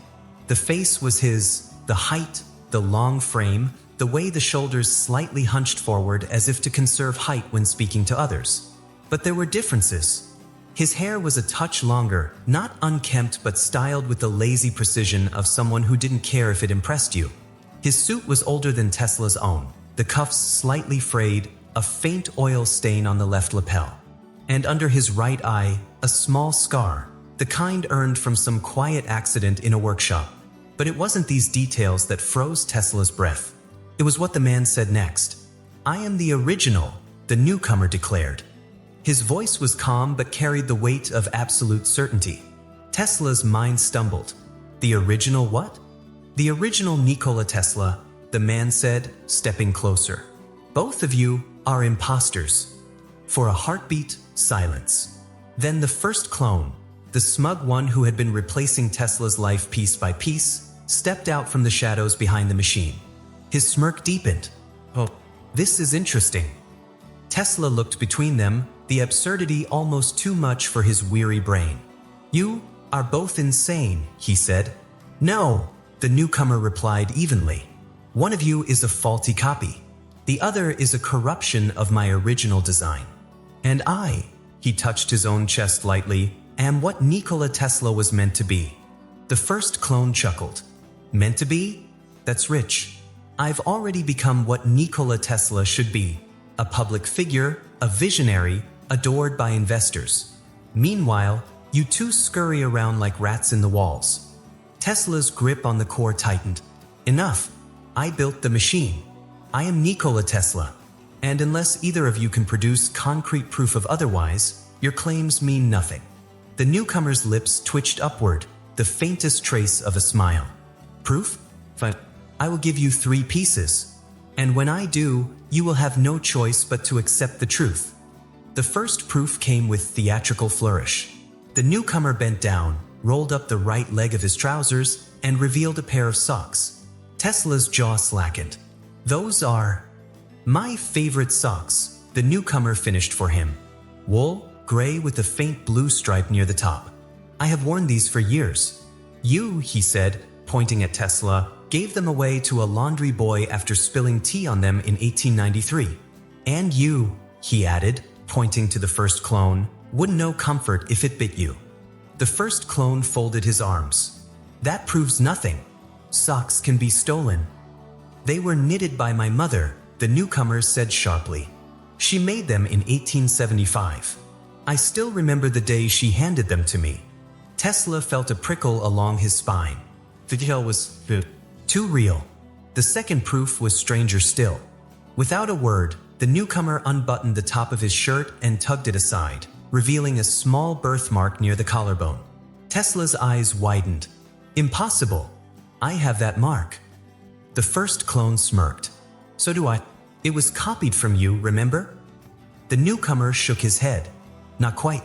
The face was his, the height, the long frame, the way the shoulders slightly hunched forward as if to conserve height when speaking to others. But there were differences. His hair was a touch longer, not unkempt but styled with the lazy precision of someone who didn't care if it impressed you. His suit was older than Tesla's own, the cuffs slightly frayed, a faint oil stain on the left lapel. And under his right eye, a small scar, the kind earned from some quiet accident in a workshop. But it wasn't these details that froze Tesla's breath. It was what the man said next. "I am the original," the newcomer declared. His voice was calm but carried the weight of absolute certainty. Tesla's mind stumbled. "The original what?" "The original Nikola Tesla," the man said, stepping closer. "Both of you are imposters." For a heartbeat, silence. Then the first clone, the smug one who had been replacing Tesla's life piece by piece, stepped out from the shadows behind the machine. His smirk deepened. "Oh, this is interesting." Tesla looked between them, the absurdity almost too much for his weary brain. "You are both insane," he said. "No," the newcomer replied evenly. "One of you is a faulty copy. The other is a corruption of my original design. And I," he touched his own chest lightly, "am what Nikola Tesla was meant to be." The first clone chuckled. "Meant to be? That's rich. I've already become what Nikola Tesla should be. A public figure, a visionary, adored by investors. Meanwhile, you two scurry around like rats in the walls." Tesla's grip on the core tightened. "Enough. I built the machine. I am Nikola Tesla. And unless either of you can produce concrete proof of otherwise, your claims mean nothing." The newcomer's lips twitched upward, the faintest trace of a smile. "Proof? Fine. I will give you 3 pieces. And when I do, you will have no choice but to accept the truth." The first proof came with theatrical flourish. The newcomer bent down, rolled up the right leg of his trousers, and revealed a pair of socks. Tesla's jaw slackened. "Those are my favorite socks," the newcomer finished for him. "Wool, gray with a faint blue stripe near the top. I have worn these for years. You, he said, pointing at Tesla, gave them away to a laundry boy after spilling tea on them in 1893. And you, he added, pointing to the first clone, wouldn't know comfort if it bit you. The first clone folded his arms. That proves nothing. Socks can be stolen. They were knitted by my mother, the newcomer said sharply. She made them in 1875. I still remember the day she handed them to me. Tesla felt a prickle along his spine. The detail was too real. The second proof was stranger still. Without a word, the newcomer unbuttoned the top of his shirt and tugged it aside, revealing a small birthmark near the collarbone. Tesla's eyes widened. Impossible. I have that mark. The first clone smirked. So do I. It was copied from you, remember? The newcomer shook his head. Not quite.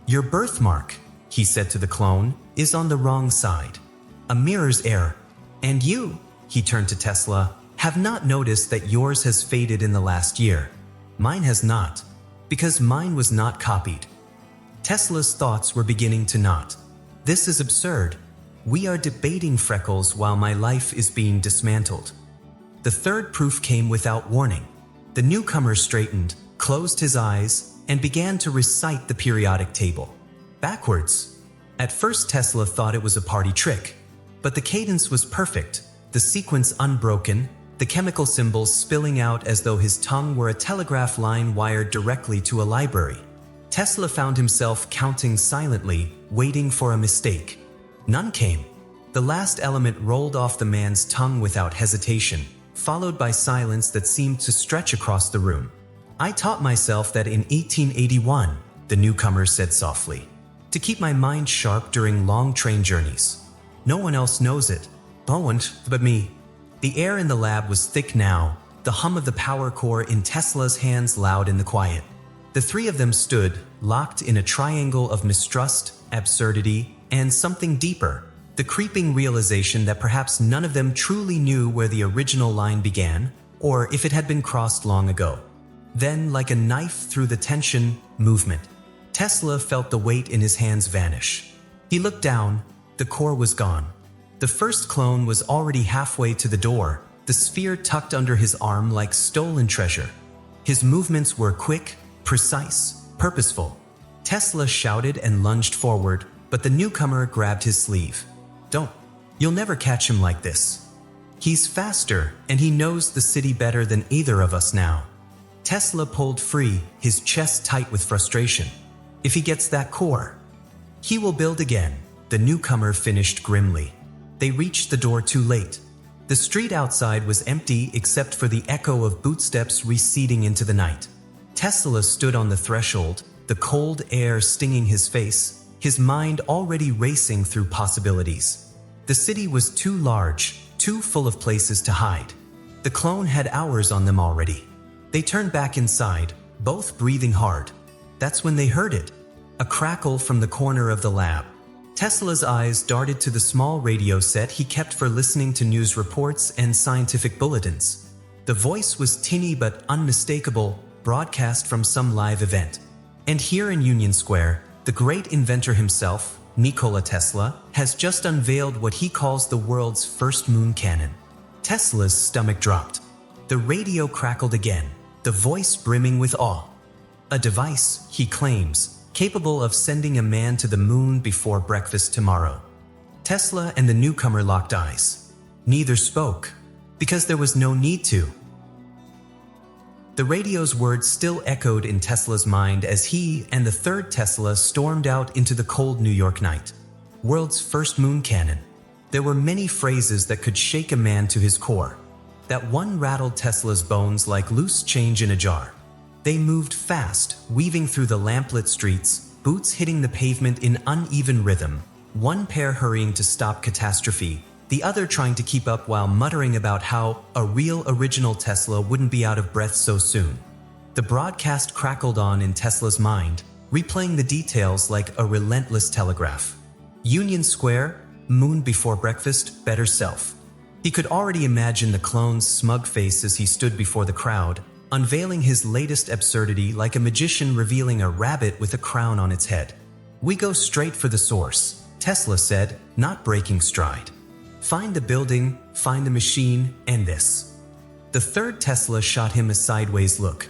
Your birthmark, he said to the clone, is on the wrong side. A mirror's error. And you, he turned to Tesla, have not noticed that yours has faded in the last year. Mine has not, because mine was not copied. Tesla's thoughts were beginning to knot. This is absurd. We are debating freckles while my life is being dismantled. The third proof came without warning. The newcomer straightened, closed his eyes, and began to recite the periodic table. Backwards. At first Tesla thought it was a party trick, but the cadence was perfect, the sequence unbroken, the chemical symbols spilling out as though his tongue were a telegraph line wired directly to a library. Tesla found himself counting silently, waiting for a mistake. None came. The last element rolled off the man's tongue without hesitation, followed by silence that seemed to stretch across the room. I taught myself that in 1881, the newcomer said softly, to keep my mind sharp during long train journeys. No one else knows it. No one but me. The air in the lab was thick now, the hum of the power core in Tesla's hands loud in the quiet. The three of them stood, locked in a triangle of mistrust, absurdity, and something deeper, the creeping realization that perhaps none of them truly knew where the original line began, or if it had been crossed long ago. Then, like a knife through the tension, movement. Tesla felt the weight in his hands vanish. He looked down. The core was gone. The first clone was already halfway to the door, the sphere tucked under his arm like stolen treasure. His movements were quick, precise, purposeful. Tesla shouted and lunged forward, but the newcomer grabbed his sleeve. Don't. You'll never catch him like this. He's faster, and he knows the city better than either of us now. Tesla pulled free, his chest tight with frustration. If he gets that core, he will build again, the newcomer finished grimly. They reached the door too late. The street outside was empty except for the echo of bootsteps receding into the night. Tesla stood on the threshold, the cold air stinging his face, his mind already racing through possibilities. The city was too large, too full of places to hide. The clone had hours on them already. They turned back inside, both breathing hard. That's when they heard it. A crackle from the corner of the lab. Tesla's eyes darted to the small radio set he kept for listening to news reports and scientific bulletins. The voice was tinny but unmistakable, broadcast from some live event. And here in Union Square, the great inventor himself, Nikola Tesla, has just unveiled what he calls the world's first moon cannon. Tesla's stomach dropped. The radio crackled again, the voice brimming with awe. A device, he claims, capable of sending a man to the moon before breakfast tomorrow. Tesla and the newcomer locked eyes. Neither spoke, because there was no need to. The radio's words still echoed in Tesla's mind as he and the third Tesla stormed out into the cold New York night. World's first moon cannon. There were many phrases that could shake a man to his core. That one rattled Tesla's bones like loose change in a jar. They moved fast, weaving through the lamplit streets, boots hitting the pavement in uneven rhythm, one pair hurrying to stop catastrophe, the other trying to keep up while muttering about how a real original Tesla wouldn't be out of breath so soon. The broadcast crackled on in Tesla's mind, replaying the details like a relentless telegraph. Union Square, moon before breakfast, better self. He could already imagine the clone's smug face as he stood before the crowd, unveiling his latest absurdity like a magician revealing a rabbit with a crown on its head. "We go straight for the source," Tesla said, not breaking stride. "Find the building, find the machine, and this." The third Tesla shot him a sideways look.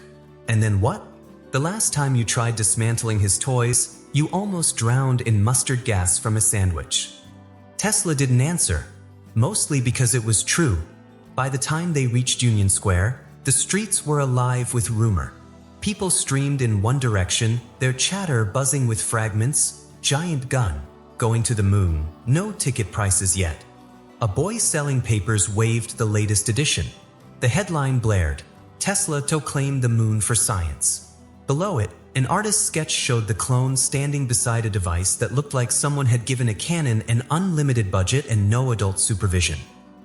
"And then what?" "The last time you tried dismantling his toys, you almost drowned in mustard gas from a sandwich." Tesla didn't answer, mostly because it was true. By the time they reached Union Square, the streets were alive with rumor. People streamed in one direction, their chatter buzzing with fragments: "Giant gun, going to the moon, no ticket prices yet." A boy selling papers waved the latest edition. The headline blared, "Tesla to claim the moon for science." Below it, an artist's sketch showed the clone standing beside a device that looked like someone had given a Canon an unlimited budget and no adult supervision.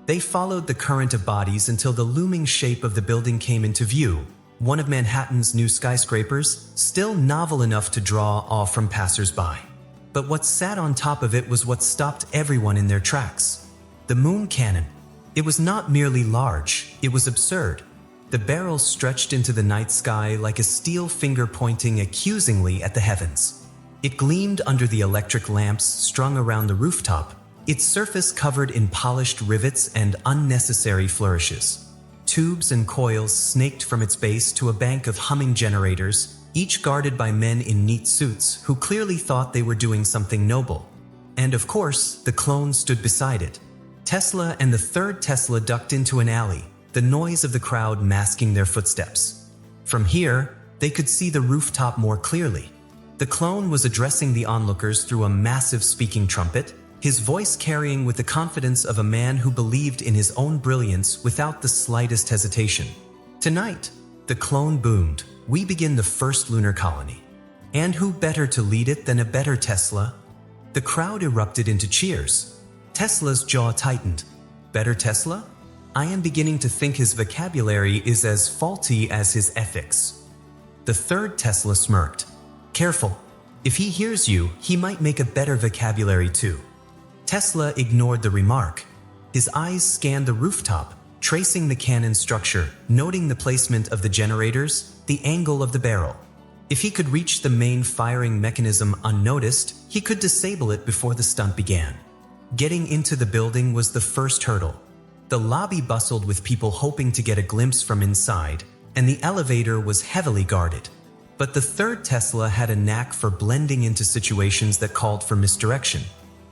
They followed the current of bodies until the looming shape of the building came into view, one of Manhattan's new skyscrapers, still novel enough to draw awe from passers-by. But what sat on top of it was what stopped everyone in their tracks. The moon cannon. It was not merely large, it was absurd. The barrel stretched into the night sky like a steel finger pointing accusingly at the heavens. It gleamed under the electric lamps strung around the rooftop, its surface covered in polished rivets and unnecessary flourishes. Tubes and coils snaked from its base to a bank of humming generators, each guarded by men in neat suits who clearly thought they were doing something noble. And of course, the clone stood beside it. Tesla and the third Tesla ducked into an alley, the noise of the crowd masking their footsteps. From here, they could see the rooftop more clearly. The clone was addressing the onlookers through a massive speaking trumpet, his voice carrying with the confidence of a man who believed in his own brilliance without the slightest hesitation. "Tonight," the clone boomed, "we begin the first lunar colony. And who better to lead it than a better Tesla?" The crowd erupted into cheers. Tesla's jaw tightened. "Better Tesla? I am beginning to think his vocabulary is as faulty as his ethics." The third Tesla smirked. "Careful. If he hears you, he might make a better vocabulary too." Tesla ignored the remark. His eyes scanned the rooftop, tracing the cannon structure, noting the placement of the generators, the angle of the barrel. If he could reach the main firing mechanism unnoticed, he could disable it before the stunt began. Getting into the building was the first hurdle. The lobby bustled with people hoping to get a glimpse from inside, and the elevator was heavily guarded. But the third Tesla had a knack for blending into situations that called for misdirection.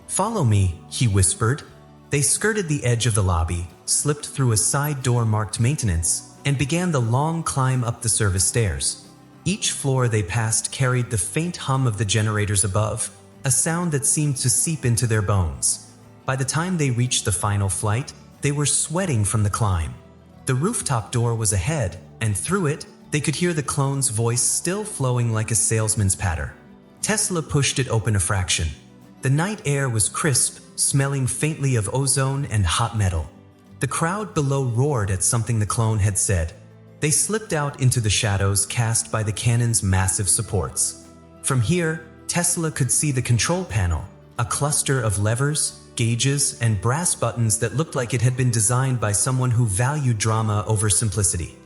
"Follow me," he whispered. They skirted the edge of the lobby, slipped through a side door marked maintenance, and began the long climb up the service stairs. Each floor they passed carried the faint hum of the generators above, a sound that seemed to seep into their bones. By the time they reached the final flight, they were sweating from the climb. The rooftop door was ahead, and through it, they could hear the clone's voice still flowing like a salesman's patter. Tesla pushed it open a fraction. The night air was crisp, smelling faintly of ozone and hot metal. The crowd below roared at something the clone had said. They slipped out into the shadows cast by the cannon's massive supports. From here, Tesla could see the control panel, a cluster of levers, gauges, and brass buttons that looked like it had been designed by someone who valued drama over simplicity.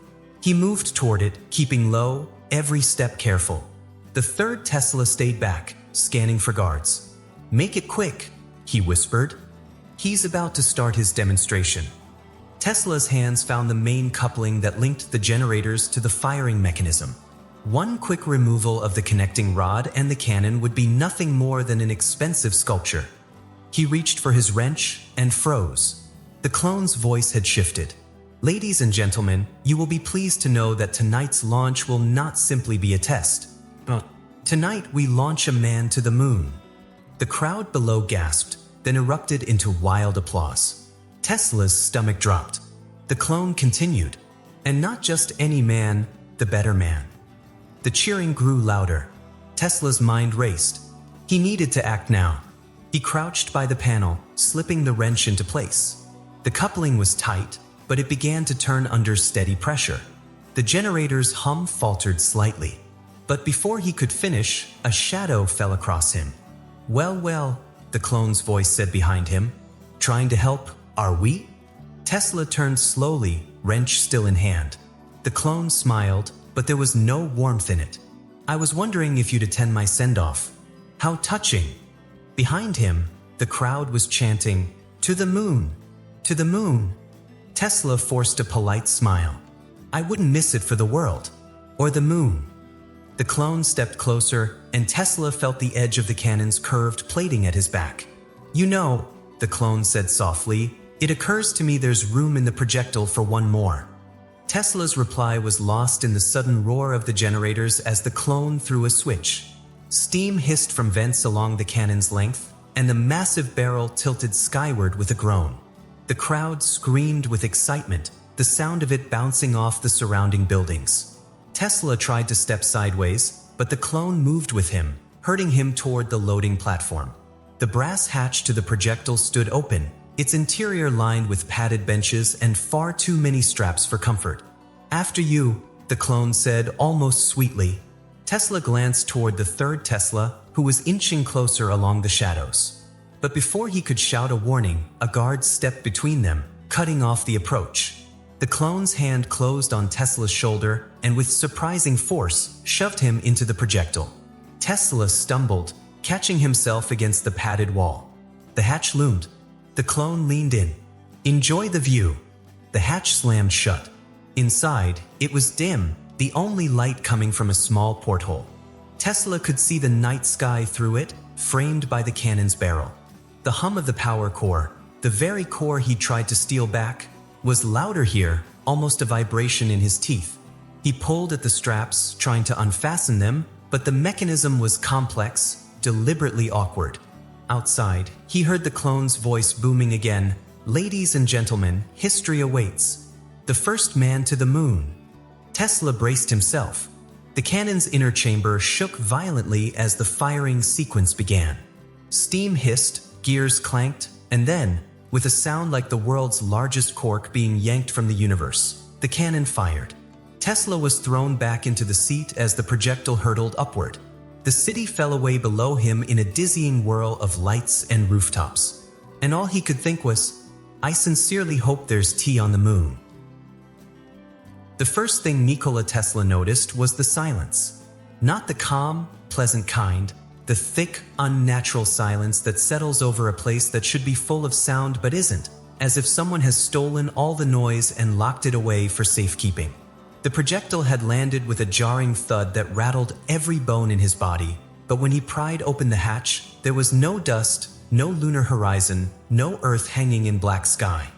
He moved toward it, keeping low, every step careful. The third Tesla stayed back, scanning for guards. "Make it quick," he whispered. "He's about to start his demonstration." Tesla's hands found the main coupling that linked the generators to the firing mechanism. One quick removal of the connecting rod and the cannon would be nothing more than an expensive sculpture. He reached for his wrench and froze. The clone's voice had shifted. "Ladies and gentlemen, you will be pleased to know that tonight's launch will not simply be a test. Tonight we launch a man to the moon." The crowd below gasped, then erupted into wild applause. Tesla's stomach dropped. The clone continued. "And not just any man, the better man." The cheering grew louder. Tesla's mind raced. He needed to act now. He crouched by the panel, slipping the wrench into place. The coupling was tight, but it began to turn under steady pressure. The generator's hum faltered slightly. But before he could finish, a shadow fell across him. "Well, well," the clone's voice said behind him. "Trying to help, are we?" Tesla turned slowly, wrench still in hand. The clone smiled, but there was no warmth in it. "I was wondering if you'd attend my send-off." "How touching." Behind him, the crowd was chanting, "To the moon! To the moon!" Tesla forced a polite smile. "I wouldn't miss it for the world. Or the moon." The clone stepped closer, and Tesla felt the edge of the cannon's curved plating at his back. "You know," the clone said softly, "it occurs to me there's room in the projectile for one more." Tesla's reply was lost in the sudden roar of the generators as the clone threw a switch. Steam hissed from vents along the cannon's length, and the massive barrel tilted skyward with a groan. The crowd screamed with excitement, the sound of it bouncing off the surrounding buildings. Tesla tried to step sideways, but the clone moved with him, herding him toward the loading platform. The brass hatch to the projectile stood open, its interior lined with padded benches and far too many straps for comfort. "After you," the clone said almost sweetly. Tesla glanced toward the third Tesla, who was inching closer along the shadows. But before he could shout a warning, a guard stepped between them, cutting off the approach. The clone's hand closed on Tesla's shoulder and with surprising force shoved him into the projectile. Tesla stumbled, catching himself against the padded wall. The hatch loomed. The clone leaned in. "Enjoy the view." The hatch slammed shut. Inside, it was dim, the only light coming from a small porthole. Tesla could see the night sky through it, framed by the cannon's barrel. The hum of the power core, the very core he tried to steal back, was louder here, almost a vibration in his teeth. He pulled at the straps, trying to unfasten them, but the mechanism was complex, deliberately awkward. Outside, he heard the clone's voice booming again, "Ladies and gentlemen, history awaits. The first man to the moon." Tesla braced himself. The cannon's inner chamber shook violently as the firing sequence began. Steam hissed, gears clanked, and then, with a sound like the world's largest cork being yanked from the universe, the cannon fired. Tesla was thrown back into the seat as the projectile hurtled upward. The city fell away below him in a dizzying whirl of lights and rooftops. And all he could think was, "I sincerely hope there's tea on the moon." The first thing Nikola Tesla noticed was the silence. Not the calm, pleasant kind, the thick, unnatural silence that settles over a place that should be full of sound but isn't, as if someone has stolen all the noise and locked it away for safekeeping. The projectile had landed with a jarring thud that rattled every bone in his body, but when he pried open the hatch, there was no dust, no lunar horizon, no Earth hanging in black sky.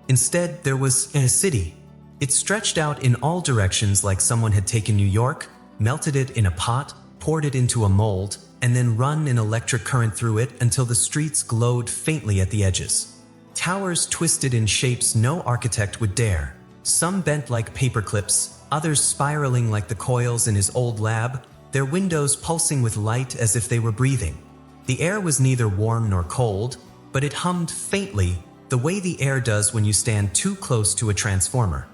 Instead, there was a city. It stretched out in all directions like someone had taken New York, melted it in a pot, poured it into a mold, and then run an electric current through it until the streets glowed faintly at the edges. Towers twisted in shapes no architect would dare. Some bent like paper clips, others spiraling like the coils in his old lab, their windows pulsing with light as if they were breathing. The air was neither warm nor cold, but it hummed faintly, the way the air does when you stand too close to a transformer.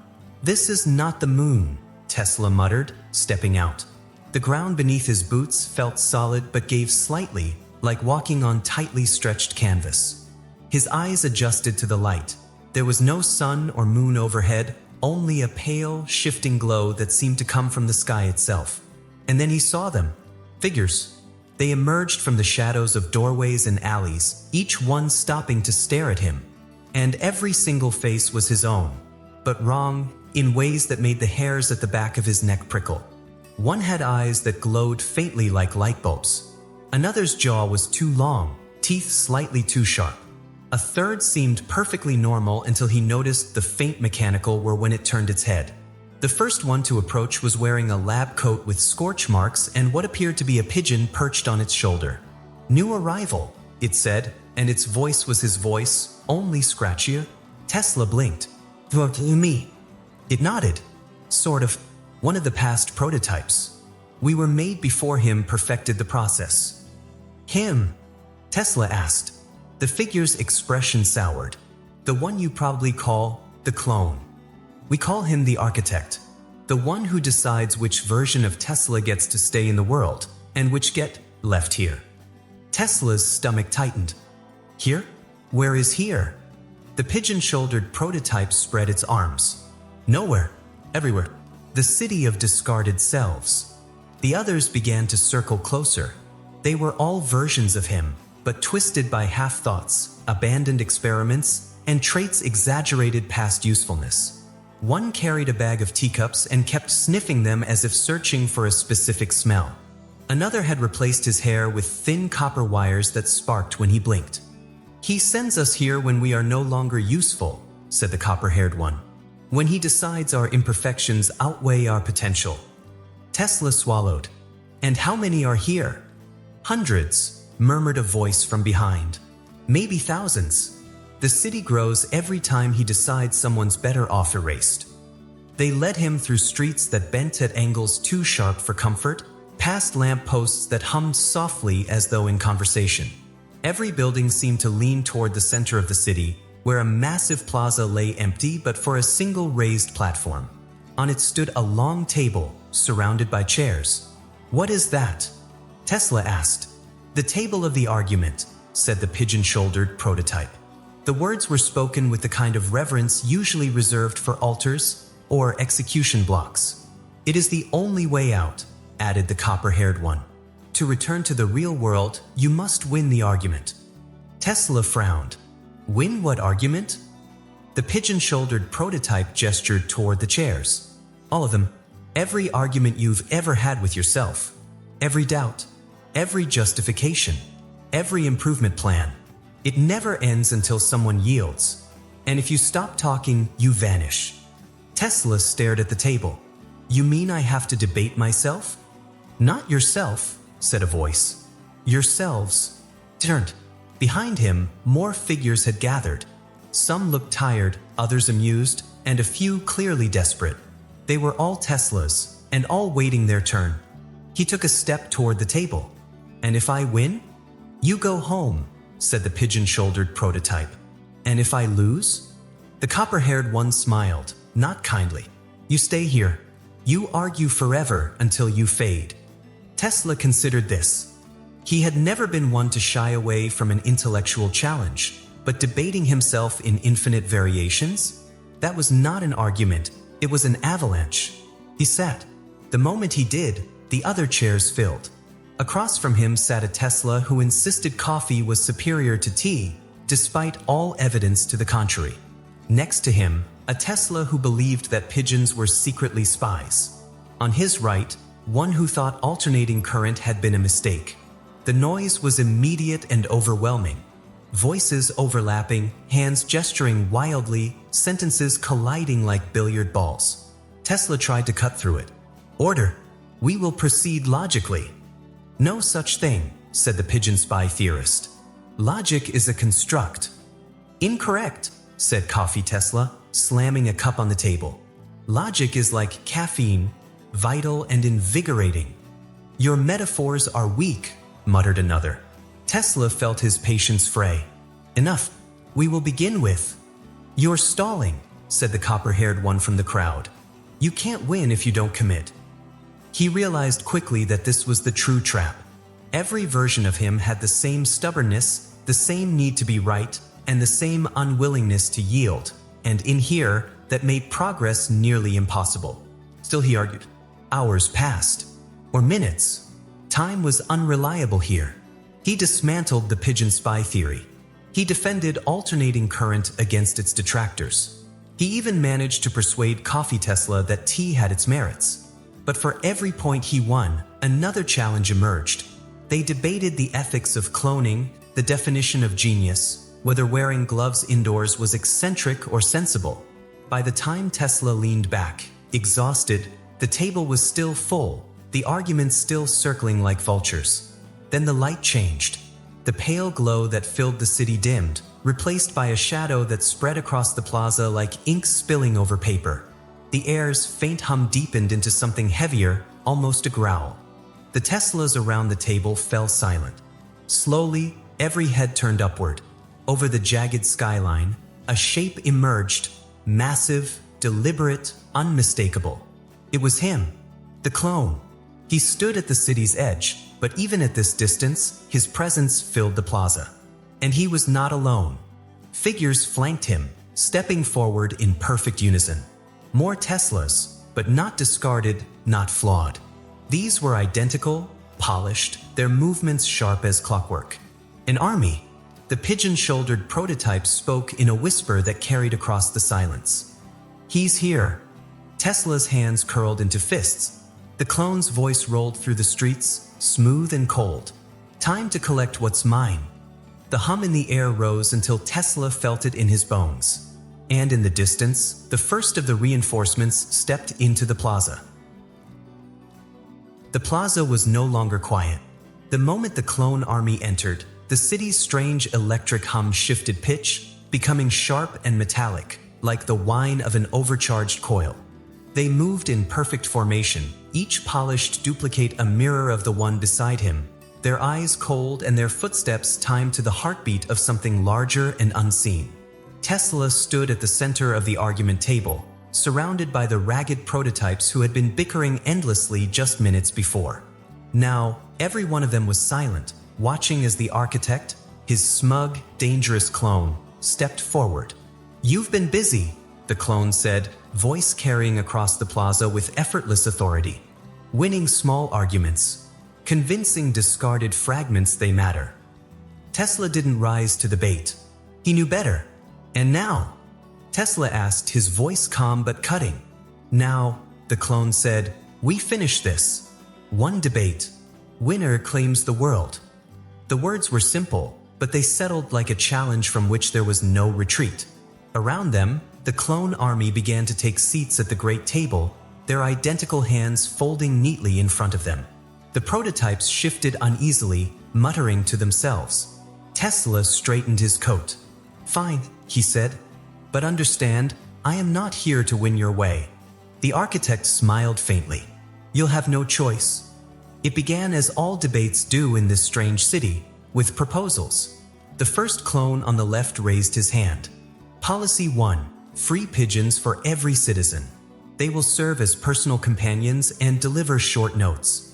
"This is not the moon," Tesla muttered, stepping out. The ground beneath his boots felt solid but gave slightly, like walking on tightly stretched canvas. His eyes adjusted to the light. There was no sun or moon overhead, only a pale, shifting glow that seemed to come from the sky itself. And then he saw them. Figures. They emerged from the shadows of doorways and alleys, each one stopping to stare at him. And every single face was his own, but wrong, in ways that made the hairs at the back of his neck prickle. One had eyes that glowed faintly like light bulbs. Another's jaw was too long, teeth slightly too sharp. A third seemed perfectly normal until he noticed the faint mechanical whir when it turned its head. The first one to approach was wearing a lab coat with scorch marks and what appeared to be a pigeon perched on its shoulder. "New arrival," it said, and its voice was his voice, only scratchier. Tesla blinked. "To me." It nodded. "Sort of. One of the past prototypes. We were made before him perfected the process." "Him?" Tesla asked. The figure's expression soured. "The one you probably call the clone. We call him the architect. The one who decides which version of Tesla gets to stay in the world, and which get left here." Tesla's stomach tightened. "Here? Where is here?" The pigeon-shouldered prototype spread its arms. "Nowhere. Everywhere. the city of discarded selves. The others began to circle closer. They were all versions of him, but twisted by half-thoughts, abandoned experiments, and traits exaggerated past usefulness. One carried a bag of teacups and kept sniffing them as if searching for a specific smell. Another had replaced his hair with thin copper wires that sparked when he blinked. "He sends us here when we are no longer useful," said the copper-haired one. "When he decides our imperfections outweigh our potential." Tesla swallowed. "And how many are here?" "Hundreds," murmured a voice from behind. "Maybe thousands. The city grows every time he decides someone's better off erased." They led him through streets that bent at angles too sharp for comfort, past lamp-posts that hummed softly as though in conversation. Every building seemed to lean toward the center of the city, where a massive plaza lay empty but for a single raised platform. On it stood a long table, surrounded by chairs. "What is that?" Tesla asked. "The table of the argument," said the pigeon-shouldered prototype. The words were spoken with the kind of reverence usually reserved for altars or execution blocks. "It is the only way out," added the copper-haired one. "To return to the real world, you must win the argument." Tesla frowned. "Win what argument?" The pigeon-shouldered prototype gestured toward the chairs. "All of them. Every argument you've ever had with yourself. Every doubt. Every justification. Every improvement plan. It never ends until someone yields. And if you stop talking, you vanish." Tesla stared at the table. "You mean I have to debate myself?" "Not yourself," said a voice. "Yourselves." Turned. Behind him, more figures had gathered. Some looked tired, others amused, and a few clearly desperate. They were all Teslas, and all waiting their turn. He took a step toward the table. "And if I win?" "You go home," said the pigeon-shouldered prototype. "And if I lose?" The copper-haired one smiled, not kindly. "You stay here. You argue forever until you fade." Tesla considered this. He had never been one to shy away from an intellectual challenge, but debating himself in infinite variations? That was not an argument, it was an avalanche. He sat. The moment he did, the other chairs filled. Across from him sat a Tesla who insisted coffee was superior to tea, despite all evidence to the contrary. Next to him, a Tesla who believed that pigeons were secretly spies. On his right, one who thought alternating current had been a mistake. The noise was immediate and overwhelming. Voices overlapping, hands gesturing wildly, sentences colliding like billiard balls. Tesla tried to cut through it. "Order! We will proceed logically." "No such thing," said the pigeon spy theorist. "Logic is a construct." "Incorrect," said Coffee Tesla, slamming a cup on the table. "Logic is like caffeine, vital and invigorating." "Your metaphors are weak," muttered another. Tesla felt his patience fray. "Enough. We will begin with." "You're stalling," said the copper-haired one from the crowd. "You can't win if you don't commit." He realized quickly that this was the true trap. Every version of him had the same stubbornness, the same need to be right, and the same unwillingness to yield, and in here, that made progress nearly impossible. Still, he argued. Hours passed. Or minutes. Time was unreliable here. He dismantled the pigeon spy theory. He defended alternating current against its detractors. He even managed to persuade Coffee Tesla that tea had its merits. But for every point he won, another challenge emerged. They debated the ethics of cloning, the definition of genius, whether wearing gloves indoors was eccentric or sensible. By the time Tesla leaned back, exhausted, the table was still full, the arguments still circling like vultures. Then the light changed. The pale glow that filled the city dimmed, replaced by a shadow that spread across the plaza like ink spilling over paper. The air's faint hum deepened into something heavier, almost a growl. The Teslas around the table fell silent. Slowly, every head turned upward. Over the jagged skyline, a shape emerged, massive, deliberate, unmistakable. It was him, the clone. He stood at the city's edge, but even at this distance, his presence filled the plaza. And he was not alone. Figures flanked him, stepping forward in perfect unison. More Teslas, but not discarded, not flawed. These were identical, polished, their movements sharp as clockwork. An army. The pigeon-shouldered prototype spoke in a whisper that carried across the silence. "He's here." Tesla's hands curled into fists. The clone's voice rolled through the streets, smooth and cold. "Time to collect what's mine." The hum in the air rose until Tesla felt it in his bones. And in the distance, the first of the reinforcements stepped into the plaza. The plaza was no longer quiet. The moment the clone army entered, the city's strange electric hum shifted pitch, becoming sharp and metallic, like the whine of an overcharged coil. They moved in perfect formation, each polished duplicate a mirror of the one beside him, their eyes cold and their footsteps timed to the heartbeat of something larger and unseen. Tesla stood at the center of the argument table, surrounded by the ragged prototypes who had been bickering endlessly just minutes before. Now, every one of them was silent, watching as the architect, his smug, dangerous clone, stepped forward. "You've been busy," the clone said, voice carrying across the plaza with effortless authority. "Winning small arguments, convincing discarded fragments they matter." Tesla didn't rise to the bait. He knew better. "And now?" Tesla asked, his voice calm but cutting. "Now," the clone said, "we finish this. One debate. Winner claims the world." The words were simple, but they settled like a challenge from which there was no retreat. Around them, the clone army began to take seats at the great table, their identical hands folding neatly in front of them. The prototypes shifted uneasily, muttering to themselves. Tesla straightened his coat. "Fine," he said. "But understand, I am not here to win your way." The architect smiled faintly. "You'll have no choice." It began as all debates do in this strange city, with proposals. The first clone on the left raised his hand. Policy 1. Free pigeons for every citizen. They will serve as personal companions and deliver short notes.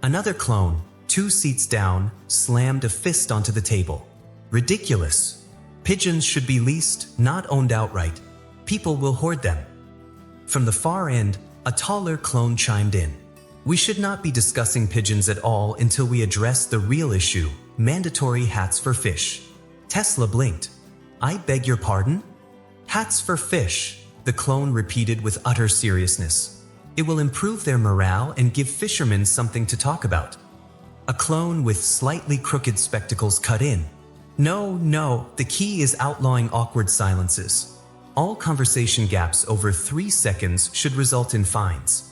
Another clone, 2 seats down, slammed a fist onto the table. "Ridiculous. Pigeons should be leased, not owned outright. People will hoard them." From the far end, a taller clone chimed in. "We should not be discussing pigeons at all until we address the real issue, mandatory hats for fish." Tesla blinked. "I beg your pardon?" "Hats for fish," the clone repeated with utter seriousness. "It will improve their morale and give fishermen something to talk about." A clone with slightly crooked spectacles cut in. No, the key is outlawing awkward silences. All conversation gaps over 3 seconds should result in fines."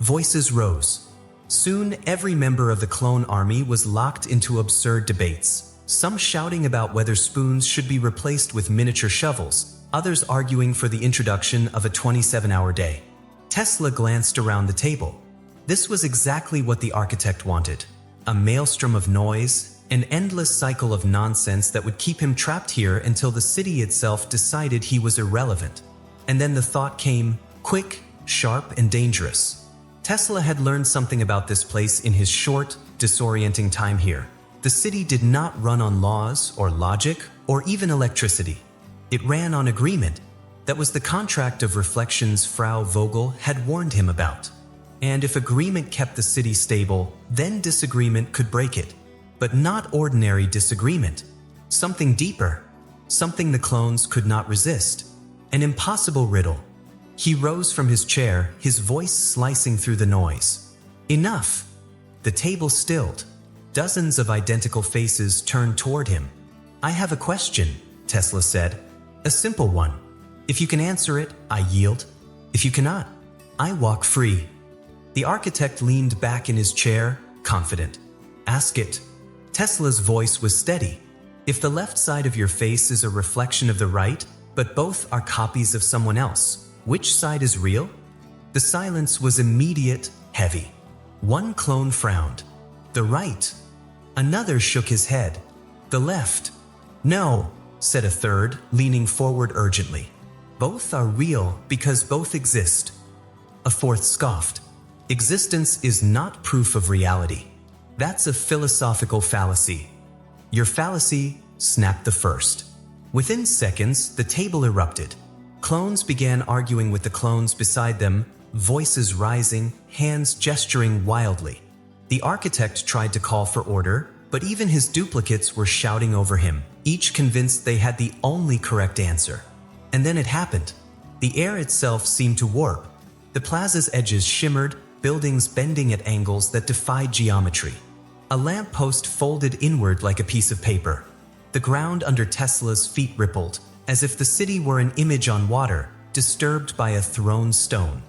Voices rose. Soon, every member of the clone army was locked into absurd debates, some shouting about whether spoons should be replaced with miniature shovels, others arguing for the introduction of a 27-hour day. Tesla glanced around the table. This was exactly what the architect wanted. A maelstrom of noise, an endless cycle of nonsense that would keep him trapped here until the city itself decided he was irrelevant. And then the thought came, quick, sharp, and dangerous. Tesla had learned something about this place in his short, disorienting time here. The city did not run on laws or logic or even electricity. It ran on agreement. That was the contract of reflections Frau Vogel had warned him about. And if agreement kept the city stable, then disagreement could break it. But not ordinary disagreement. Something deeper. Something the clones could not resist. An impossible riddle. He rose from his chair, his voice slicing through the noise. "Enough!" The table stilled. Dozens of identical faces turned toward him. "I have a question," Tesla said. "A simple one. If you can answer it, I yield. If you cannot, I walk free." The architect leaned back in his chair, confident. "Ask it." Tesla's voice was steady. "If the left side of your face is a reflection of the right, but both are copies of someone else, which side is real?" The silence was immediate, heavy. One clone frowned. "The right." Another shook his head. "The left." "No," said a third, leaning forward urgently. "Both are real because both exist." A fourth scoffed. "Existence is not proof of reality. That's a philosophical fallacy." "Your fallacy," snapped the first. Within seconds, the table erupted. Clones began arguing with the clones beside them, voices rising, hands gesturing wildly. The architect tried to call for order, but even his duplicates were shouting over him, each convinced they had the only correct answer. And then it happened. The air itself seemed to warp. The plaza's edges shimmered, buildings bending at angles that defied geometry. A lamppost folded inward like a piece of paper. The ground under Tesla's feet rippled, as if the city were an image on water, disturbed by a thrown stone.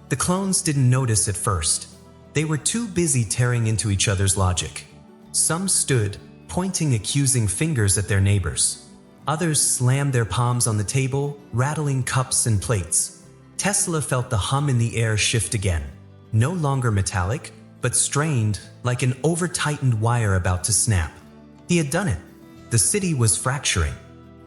The clones didn't notice at first. They were too busy tearing into each other's logic. Some stood, pointing accusing fingers at their neighbors. Others slammed their palms on the table, rattling cups and plates. Tesla felt the hum in the air shift again. No longer metallic, but strained, like an over-tightened wire about to snap. He had done it. The city was fracturing.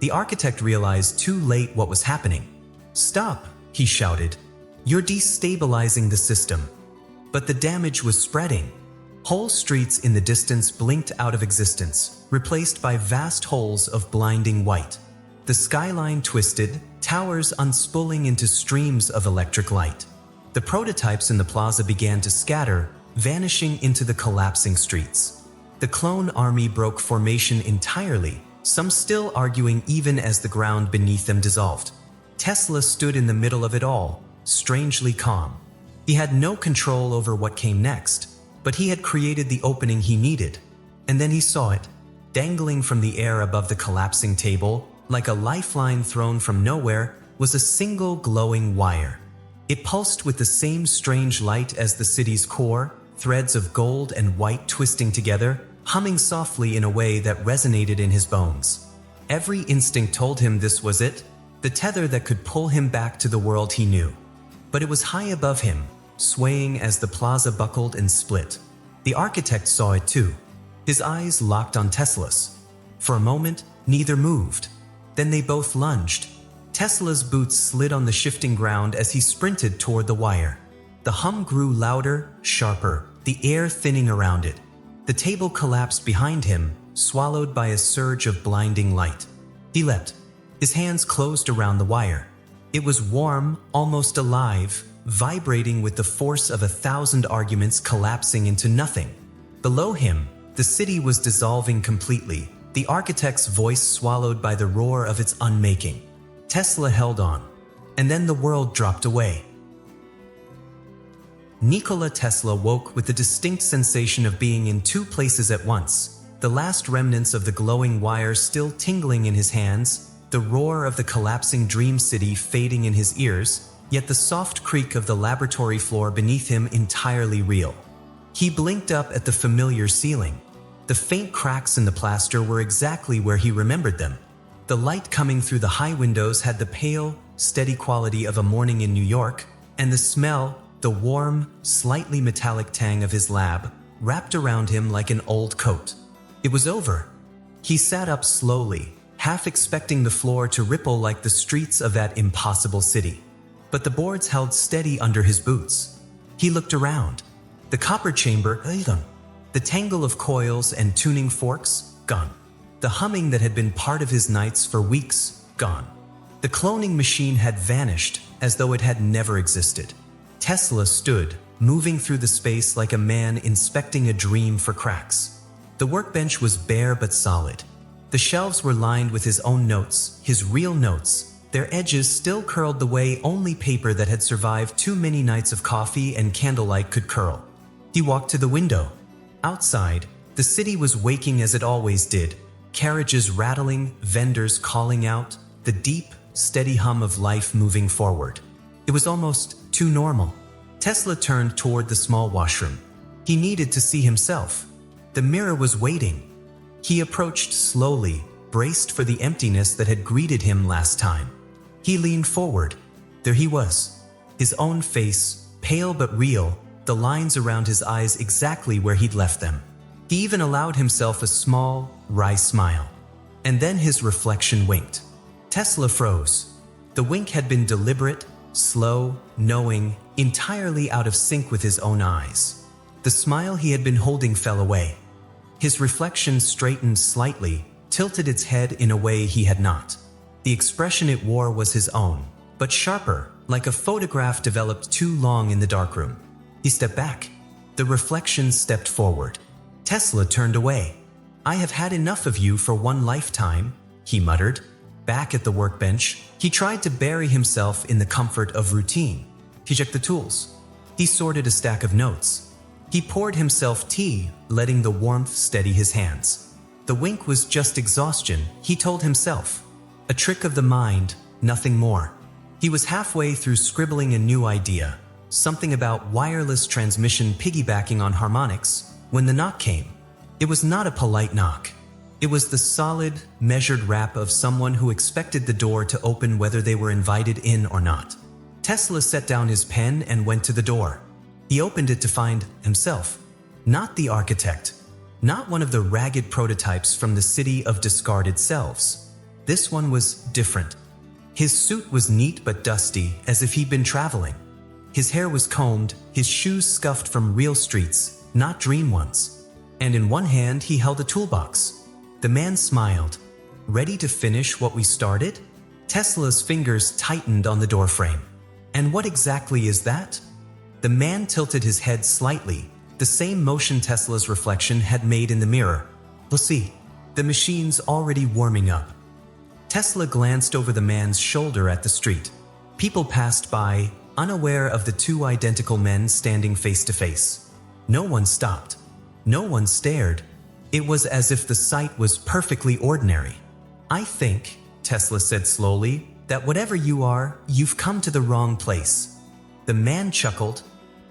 The architect realized too late what was happening. "Stop," he shouted. "You're destabilizing the system." But the damage was spreading. Whole streets in the distance blinked out of existence, replaced by vast holes of blinding white. The skyline twisted, towers unspooling into streams of electric light. The prototypes in the plaza began to scatter, vanishing into the collapsing streets. The clone army broke formation entirely, some still arguing even as the ground beneath them dissolved. Tesla stood in the middle of it all, strangely calm. He had no control over what came next, but he had created the opening he needed. And then he saw it, dangling from the air above the collapsing table, like a lifeline thrown from nowhere, was a single glowing wire. It pulsed with the same strange light as the city's core, threads of gold and white twisting together, humming softly in a way that resonated in his bones. Every instinct told him this was it, the tether that could pull him back to the world he knew. But it was high above him, swaying as the plaza buckled and split. The architect saw it too. His eyes locked on Tesla's. For a moment, neither moved. Then they both lunged. Tesla's boots slid on the shifting ground as he sprinted toward the wire. The hum grew louder, sharper, the air thinning around it. The table collapsed behind him, swallowed by a surge of blinding light. He leapt. His hands closed around the wire. It was warm, almost alive, vibrating with the force of 1,000 arguments collapsing into nothing. Below him, the city was dissolving completely, the architect's voice swallowed by the roar of its unmaking. Tesla held on. And then the world dropped away. Nikola Tesla woke with the distinct sensation of being in two places at once, the last remnants of the glowing wire still tingling in his hands, the roar of the collapsing dream city fading in his ears, yet the soft creak of the laboratory floor beneath him entirely real. He blinked up at the familiar ceiling. The faint cracks in the plaster were exactly where he remembered them. The light coming through the high windows had the pale, steady quality of a morning in New York, and the smell, the warm, slightly metallic tang of his lab, wrapped around him like an old coat. It was over. He sat up slowly, half expecting the floor to ripple like the streets of that impossible city. But the boards held steady under his boots. He looked around. The copper chamber, the tangle of coils and tuning forks, gone. The humming that had been part of his nights for weeks, gone. The cloning machine had vanished, as though it had never existed. Tesla stood, moving through the space like a man inspecting a dream for cracks. The workbench was bare but solid. The shelves were lined with his own notes, his real notes, their edges still curled the way only paper that had survived too many nights of coffee and candlelight could curl. He walked to the window. Outside, the city was waking as it always did, carriages rattling, vendors calling out, the deep, steady hum of life moving forward. It was almost too normal. Tesla turned toward the small washroom. He needed to see himself. The mirror was waiting. He approached slowly, braced for the emptiness that had greeted him last time. He leaned forward. There he was. His own face, pale but real, the lines around his eyes exactly where he'd left them. He even allowed himself a small, wry smile. And then his reflection winked. Tesla froze. The wink had been deliberate, slow, knowing, entirely out of sync with his own eyes. The smile he had been holding fell away. His reflection straightened slightly, tilted its head in a way he had not. The expression it wore was his own, but sharper, like a photograph developed too long in the darkroom. He stepped back. The reflection stepped forward. Tesla turned away. "I have had enough of you for one lifetime," he muttered. Back at the workbench, he tried to bury himself in the comfort of routine. He checked the tools. He sorted a stack of notes. He poured himself tea, letting the warmth steady his hands. The wink was just exhaustion, he told himself. A trick of the mind, nothing more. He was halfway through scribbling a new idea, something about wireless transmission piggybacking on harmonics, when the knock came. It was not a polite knock. It was the solid, measured rap of someone who expected the door to open whether they were invited in or not. Tesla set down his pen and went to the door. He opened it to find himself. Not the architect. Not one of the ragged prototypes from the city of discarded selves. This one was different. His suit was neat but dusty, as if he'd been traveling. His hair was combed, his shoes scuffed from real streets, not dream ones. And in one hand he held a toolbox. The man smiled. "Ready to finish what we started?" Tesla's fingers tightened on the doorframe. "And what exactly is that?" The man tilted his head slightly, the same motion Tesla's reflection had made in the mirror. "We'll see. The machine's already warming up." Tesla glanced over the man's shoulder at the street. People passed by, unaware of the two identical men standing face to face. No one stopped. No one stared. It was as if the sight was perfectly ordinary. "I think," Tesla said slowly, "that whatever you are, you've come to the wrong place." The man chuckled,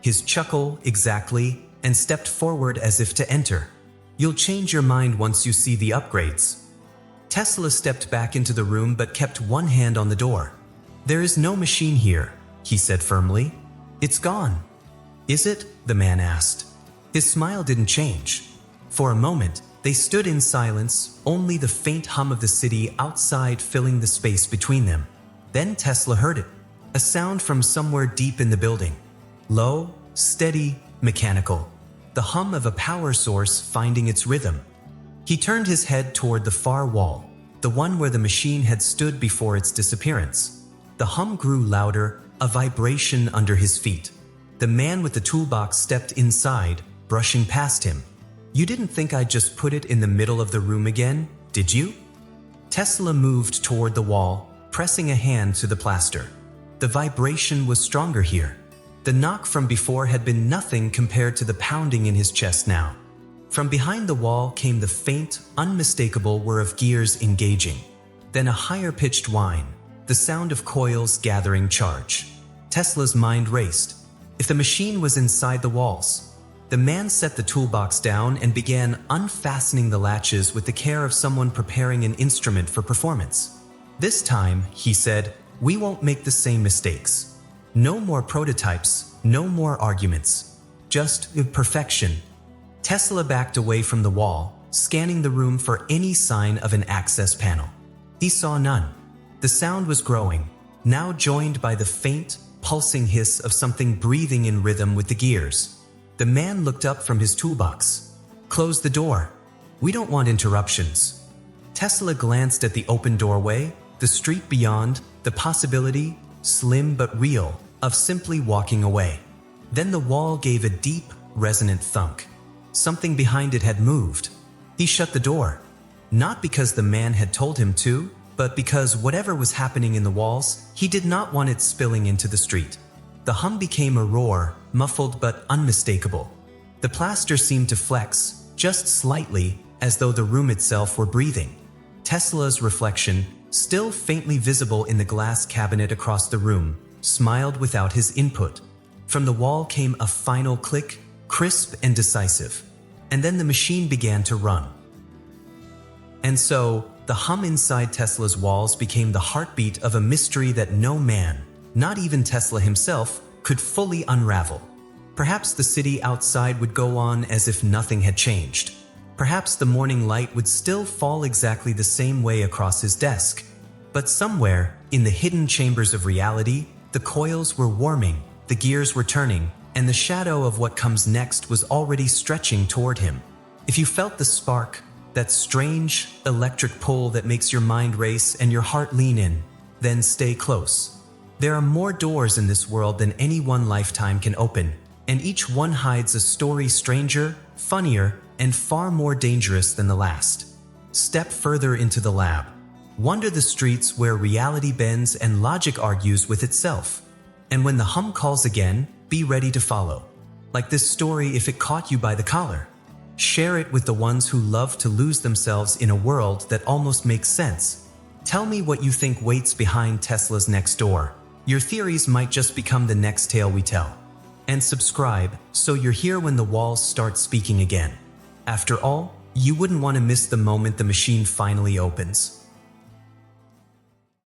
his chuckle exactly, and stepped forward as if to enter. "You'll change your mind once you see the upgrades." Tesla stepped back into the room but kept one hand on the door. "There is no machine here," he said firmly. "It's gone." "Is it?" the man asked. His smile didn't change. For a moment, they stood in silence, only the faint hum of the city outside filling the space between them. Then Tesla heard it, a sound from somewhere deep in the building. Low, steady, mechanical. The hum of a power source finding its rhythm. He turned his head toward the far wall, the one where the machine had stood before its disappearance. The hum grew louder, a vibration under his feet. The man with the toolbox stepped inside, brushing past him. "You didn't think I'd just put it in the middle of the room again, did you?" Tesla moved toward the wall, pressing a hand to the plaster. The vibration was stronger here. The knock from before had been nothing compared to the pounding in his chest now. From behind the wall came the faint, unmistakable whir of gears engaging. Then a higher-pitched whine, the sound of coils gathering charge. Tesla's mind raced. If the machine was inside the walls. The man set the toolbox down and began unfastening the latches with the care of someone preparing an instrument for performance. "This time," he said, "we won't make the same mistakes. No more prototypes, no more arguments. Just perfection." Tesla backed away from the wall, scanning the room for any sign of an access panel. He saw none. The sound was growing, now joined by the faint, pulsing hiss of something breathing in rhythm with the gears. The man looked up from his toolbox. "Close the door. We don't want interruptions." Tesla glanced at the open doorway, the street beyond, the possibility, slim but real, of simply walking away. Then the wall gave a deep, resonant thunk. Something behind it had moved. He shut the door. Not because the man had told him to, but because whatever was happening in the walls, he did not want it spilling into the street. The hum became a roar, muffled but unmistakable. The plaster seemed to flex, just slightly, as though the room itself were breathing. Tesla's reflection, still faintly visible in the glass cabinet across the room, smiled without his input. From the wall came a final click, crisp and decisive. And then the machine began to run. And so, the hum inside Tesla's walls became the heartbeat of a mystery that no man, not even Tesla himself, could fully unravel. Perhaps the city outside would go on as if nothing had changed. Perhaps the morning light would still fall exactly the same way across his desk. But somewhere, in the hidden chambers of reality, the coils were warming, the gears were turning, and the shadow of what comes next was already stretching toward him. If you felt the spark, that strange, electric pull that makes your mind race and your heart lean in, then stay close. There are more doors in this world than any one lifetime can open, and each one hides a story stranger, funnier, and far more dangerous than the last. Step further into the lab. Wander the streets where reality bends and logic argues with itself. And when the hum calls again, be ready to follow. Like this story if it caught you by the collar. Share it with the ones who love to lose themselves in a world that almost makes sense. Tell me what you think waits behind Tesla's next door. Your theories might just become the next tale we tell. And subscribe so you're here when the walls start speaking again. After all, you wouldn't want to miss the moment the machine finally opens.